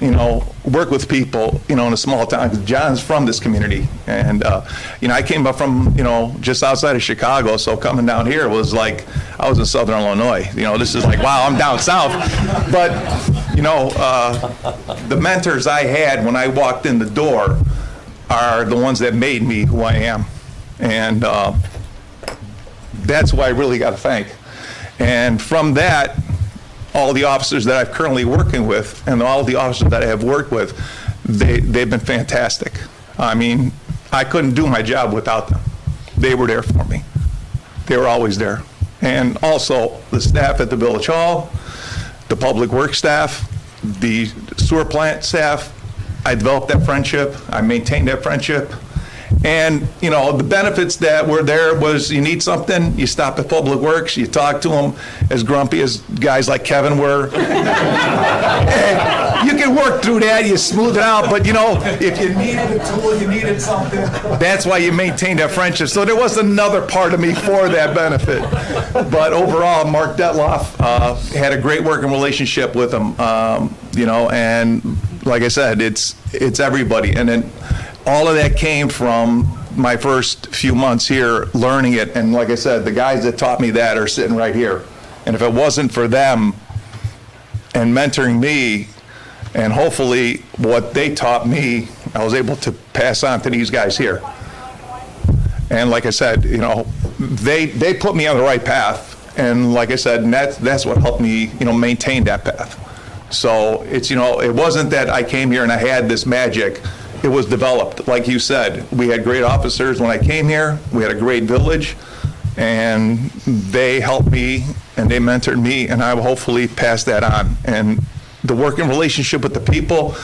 work with people, in a small town. John's from this community. And, I came up from, just outside of Chicago, so coming down here was like, I was in Southern Illinois. This is like, wow, I'm down south. But, the mentors I had when I walked in the door are the ones that made me who I am. And that's who I really got to thank. And from that, all the officers that I'm currently working with and all the officers that I have worked with, they've been fantastic. I mean, I couldn't do my job without them. They were there for me. They were always there. And also the staff at the Village Hall, the public works staff, the sewer plant staff, I developed that friendship. I maintained that friendship. And, you know, the benefits that were there was you need something, you stop at Public Works, you talk to them, as grumpy as guys like Kevin were. And you can work through that, you smooth it out, but, you know, if you needed a tool, you needed something, that's why you maintained that friendship. So there was another part of me for that benefit. But overall, Mark Detloff had a great working relationship with him, you know, and like I said, it's everybody. And then all of that came from my first few months here learning it. And like I said, the guys that taught me that are sitting right here. And if it wasn't for them and mentoring me, and hopefully what they taught me, I was able to pass on to these guys here. And like I said, you know, they put me on the right path. And like I said, and that's what helped me, you know, maintain that path. So it's, you know, it wasn't that I came here and I had this magic. It was developed. Like you said, we had great officers when I came here. We had a great village, and they helped me and they mentored me, and I will hopefully pass that on. And the working relationship with the people,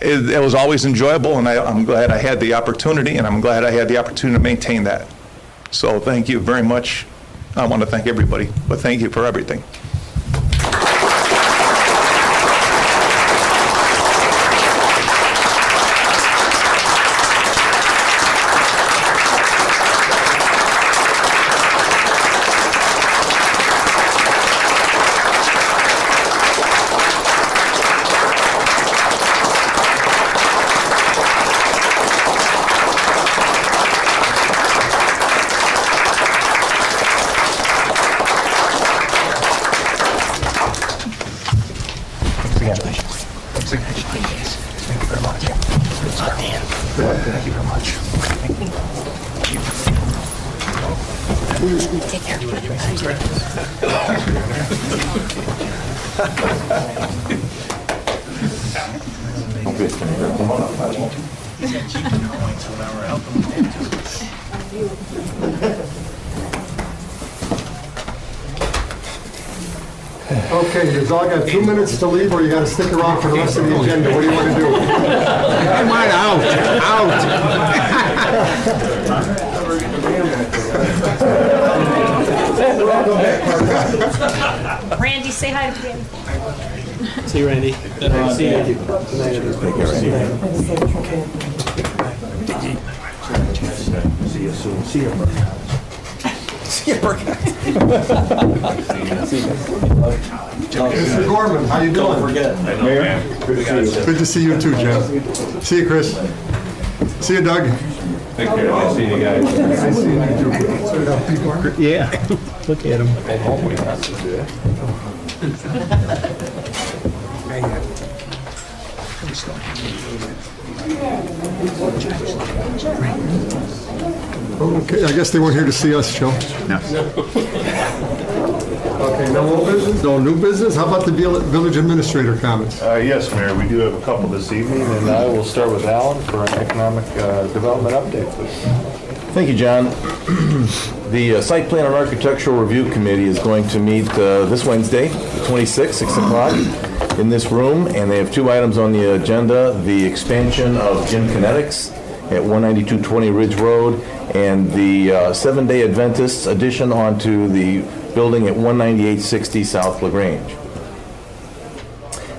it was always enjoyable, and I'm glad I had the opportunity, and I'm glad I had the opportunity to maintain that. So thank you very much. I want to thank everybody, but thank you for everything. Take care. Okay, you've all got 2 minutes to leave, or you got to stick around for the rest of the agenda. What do you want to do? Come on, out. Randy, say hi to Danny. See you, Randy. See you soon. See you, bro. Mr. Gorman, how you doing? Don't forget. Mayor? Good to see you too, Jeff. See you, Chris. See you, Doug. Take care. Nice seeing you guys. Nice seeing you too. Yeah. Look at him. Okay, I guess they weren't here to see us, Joe. No. Okay, no old business, no new business. How about the village administrator comments? Yes, Mayor, we do have a couple this evening, and I will start with Alan for an economic development update, please. Thank you, John. The Site Plan and Architectural Review Committee is going to meet this Wednesday, the 26th, 6 o'clock, in this room, and they have two items on the agenda: the expansion of Gym Kinetics at 19220 Ridge Road, and the 7-Day Adventists addition onto the building at 19860 South LaGrange.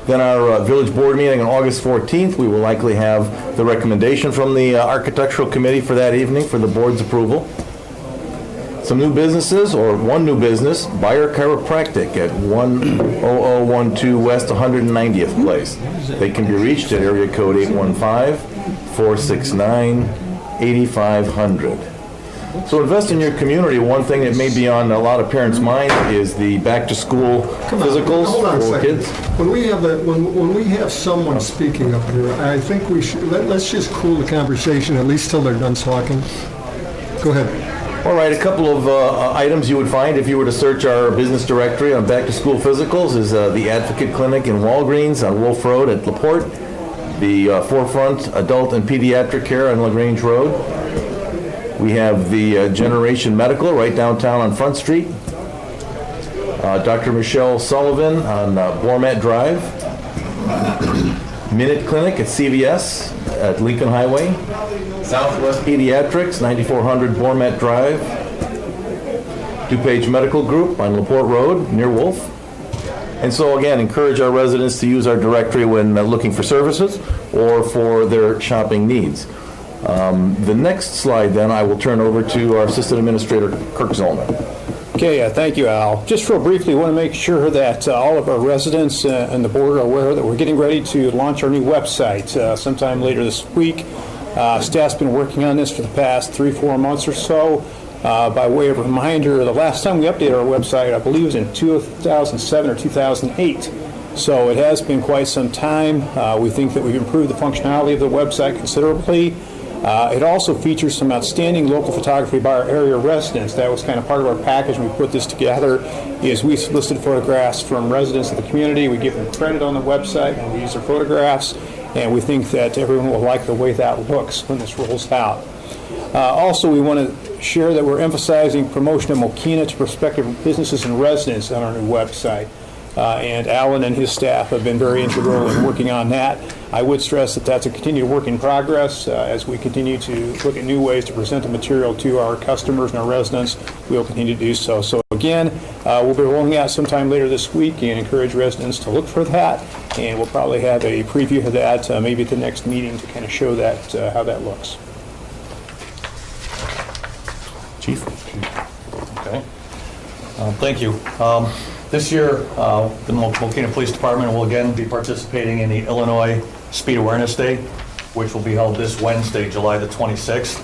Then our village board meeting on August 14th, we will likely have the recommendation from the architectural committee for that evening for the board's approval. Some new businesses, or one new business, Buyer Chiropractic at 10012 West 190th Place. They can be reached at area code 815-469-8500. So invest in your community. One thing that may be on a lot of parents' minds is the back-to-school physicals for kids. When we have when we have someone speaking up here, I think we should let's just cool the conversation at least till they're done talking. Go ahead. All right, a couple of items you would find if you were to search our business directory on back-to-school physicals is the Advocate Clinic in Walgreens on Wolf Road at LaPorte, the Forefront Adult and Pediatric Care on LaGrange Road. We have the Generation Medical right downtown on Front Street. Dr. Michelle Sullivan on Bormat Drive. Minute Clinic at CVS at Lincoln Highway. Southwest Pediatrics, 9400 Bormet Drive. DuPage Medical Group on LaPorte Road, near Wolf. And so again, encourage our residents to use our directory when looking for services or for their shopping needs. The next slide then I will turn over to our Assistant Administrator, Kirk Zollner. Okay, thank you, Al. Just real briefly, I want to make sure that all of our residents and the board are aware that we're getting ready to launch our new website sometime later this week. Staff's been working on this for the past 3-4 months or so. By way of reminder, the last time we updated our website, I believe, was in 2007 or 2008. So it has been quite some time. We think that we've improved the functionality of the website considerably. It also features some outstanding local photography by our area residents. That was kind of part of our package when we put this together, is we solicited photographs from residents of the community. We give them credit on the website when we use their photographs, and we think that everyone will like the way that looks when this rolls out. Also, we want to share that we're emphasizing promotion of Mokena to prospective businesses and residents on our new website. And Alan and his staff have been very integral in working on that. I would stress that that's a continued work in progress. As we continue to look at new ways to present the material to our customers and our residents, we'll continue to do so. So again, we'll be rolling out sometime later this week and encourage residents to look for that. And we'll probably have a preview of that maybe at the next meeting to kind of show that how that looks. Chief? Okay. Thank you. This year, the Mokena Police Department will again be participating in the Illinois Speed Awareness Day, which will be held this Wednesday, July the 26th.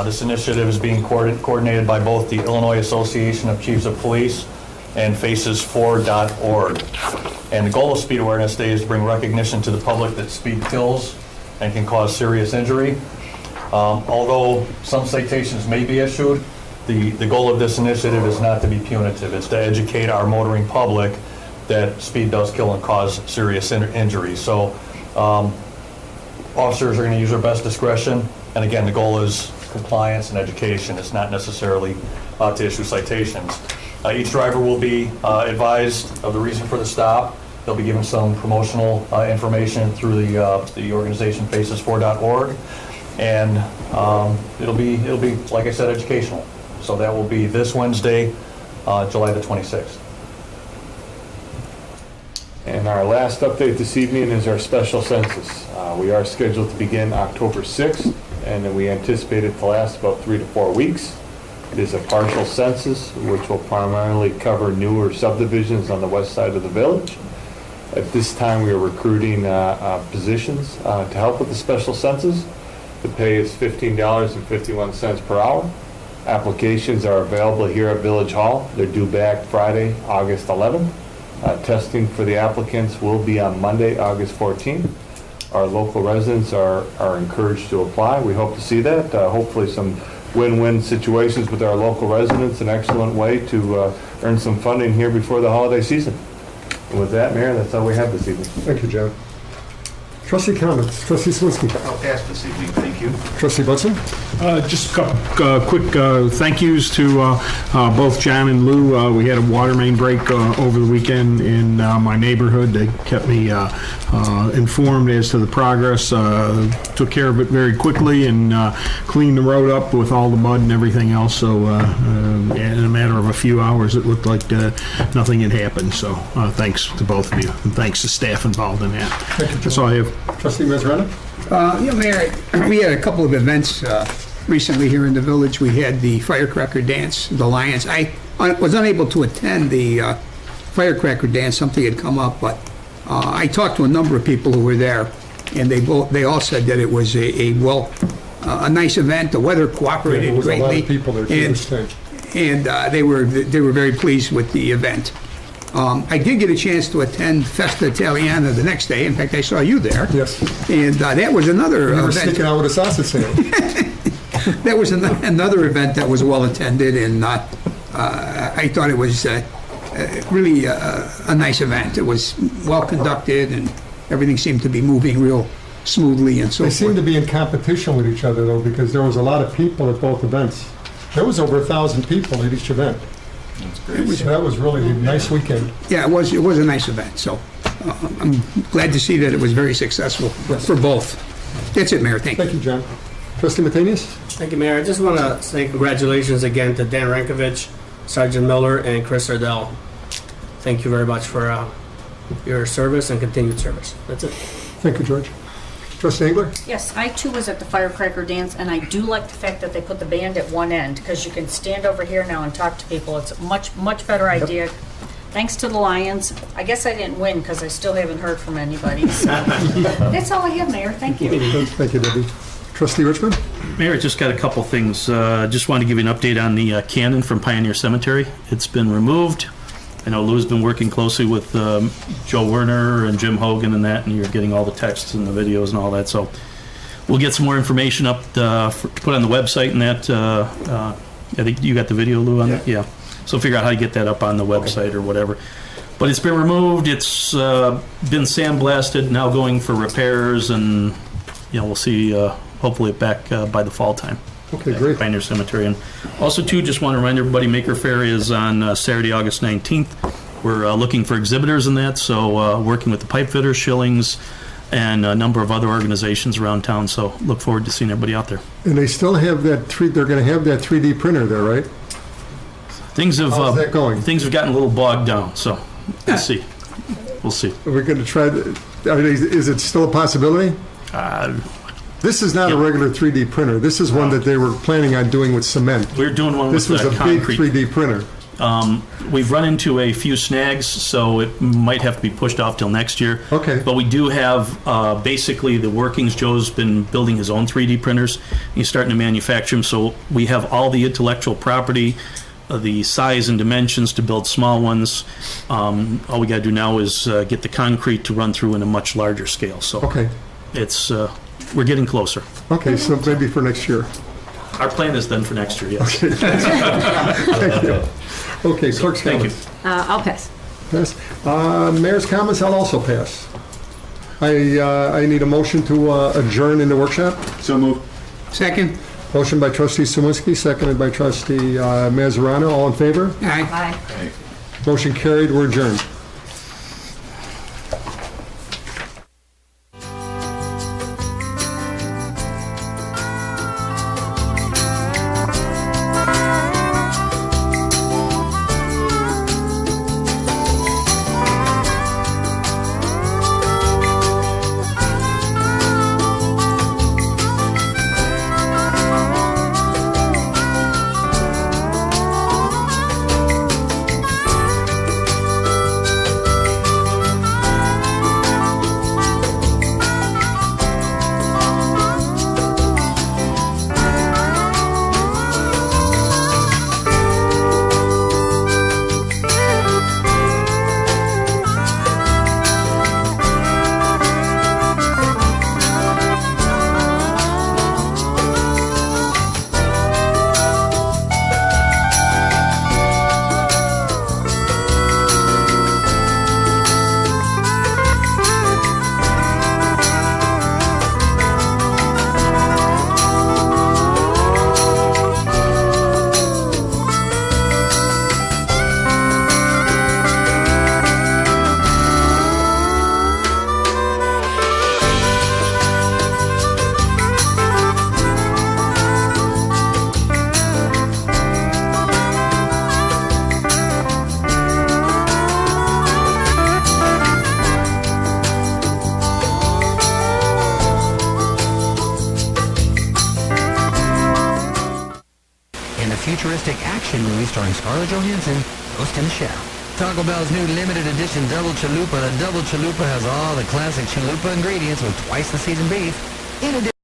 This initiative is being coordinated by both the Illinois Association of Chiefs of Police and Faces4.org. And the goal of Speed Awareness Day is to bring recognition to the public that speed kills and can cause serious injury. Although some citations may be issued, the goal of this initiative is not to be punitive. It's to educate our motoring public that speed does kill and cause serious injury. So officers are going to use their best discretion. And again, the goal is compliance and education. It's not necessarily to issue citations. Each driver will be advised of the reason for the stop. They'll be given some promotional information through the organization Faces4.org. And it'll be, like I said, educational. So that will be this Wednesday, July the 26th. And our last update this evening is our special census. We are scheduled to begin October 6th, and then we anticipate it to last about 3 to 4 weeks. It is a partial census, which will primarily cover newer subdivisions on the west side of the village. At this time, we are recruiting positions to help with the special census. The pay is $15.51 per hour. Applications are available here at Village Hall. They're due back Friday, August 11th. Testing for the applicants will be on Monday, August 14th. Our local residents are encouraged to apply. We hope to see that. Hopefully some win-win situations with our local residents, an excellent way to earn some funding here before the holiday season. And with that, Mayor, that's all we have this evening. Thank you, John. Trustee comments. Trustee Swinsky. I'll pass this evening. Thank you. Trustee Butson. Just a couple quick thank yous to both John and Lou. We had a water main break over the weekend in my neighborhood. They kept me informed as to the progress. Took care of it very quickly and cleaned the road up with all the mud and everything else. So in a matter of a few hours, it looked like nothing had happened. So thanks to both of you, and thanks to staff involved in that. That's all I have. Trustee Mazzarella? Yeah, Mayor, we had a couple of events recently here in the village. We had the firecracker dance, the Lions. I was unable to attend the firecracker dance. Something had come up, but I talked to a number of people who were there, and they all said that it was a nice event. The weather cooperated greatly. A lot of people there too. And they were very pleased with the event. I did get a chance to attend Festa Italiana the next day. In fact, I saw you there. Yes. And that was another event. Sticking out with a sausage sale. That was another event that was well attended, and I thought it was really a nice event. It was well conducted, and everything seemed to be moving real smoothly and so forth. They seemed to be in competition with each other, though, because there was a lot of people at both events. There was over 1,000 people at each event. That's great. That was really a nice weekend. Yeah, it was a nice event. So I'm glad to see that it was very successful for both. That's it, Mayor. Thank you. Thank you, John. Trustee Matenius? Thank you, Mayor. I just want to say congratulations again to Dan Rankovich, Sergeant Miller, and Chris Ardell. Thank you very much for your service and continued service. That's it. Thank you, George. Trustee Engler? Yes, I too was at the firecracker dance, and I do like the fact that they put the band at one end, because you can stand over here now and talk to people. It's a much better idea. Thanks to the Lions. I guess I didn't win because I still haven't heard from anybody. So. That's all I have, Mayor. Thank you. Thank you, Debbie. Trustee Richmond? Mayor, I just got a couple things. Just wanted to give you an update on the cannon from Pioneer Cemetery. It's been removed. I know Lou's been working closely with Joe Werner and Jim Hogan and that, and you're getting all the texts and the videos and all that. So we'll get some more information up to put on the website and that. I think you got the video, Lou, on that? Yeah. So figure out how to get that up on the website or whatever. But it's been removed. It's been sandblasted, now going for repairs, and we'll see hopefully back by the fall time. Okay, great. Pioneer Cemetery. And also, too, just want to remind everybody, Maker Fair is on Saturday, August 19th. We're looking for exhibitors in that, so working with the pipe fitters, Schillings, and a number of other organizations around town. So look forward to seeing everybody out there. And they still have that they're going to have that 3D printer there, right? Things have How's that going? Things have gotten a little bogged down, so we'll see. We'll see. We're going to try. Is it still a possibility? This is not a regular 3D printer. This is one that they were planning on doing with cement. We're doing one this with was a concrete. big 3D printer. We've run into a few snags, so it might have to be pushed off till next year. Okay. But we do have basically the workings. Joe's been building his own 3D printers. He's starting to manufacture them, so we have all the intellectual property, the size and dimensions to build small ones. All we got to do now is get the concrete to run through in a much larger scale. So okay. It's we're getting closer. Okay, so maybe for next year. Our plan is then for next year, yes. Okay, thank you. Okay, clerk's comments. Thank you. I'll pass. Pass. Mayor's comments, I'll also pass. I need a motion to adjourn in the workshop. So moved. Second. Motion by trustee Suminski, seconded by trustee Mazzarano. All in favor? Aye. Aye. Motion carried. We're adjourned. futuristic action movie starring Scarlett Johansson, Ghost in the Shell. Taco Bell's new limited edition Double Chalupa. The Double Chalupa has all the classic chalupa ingredients with twice the seasoned beef. In addition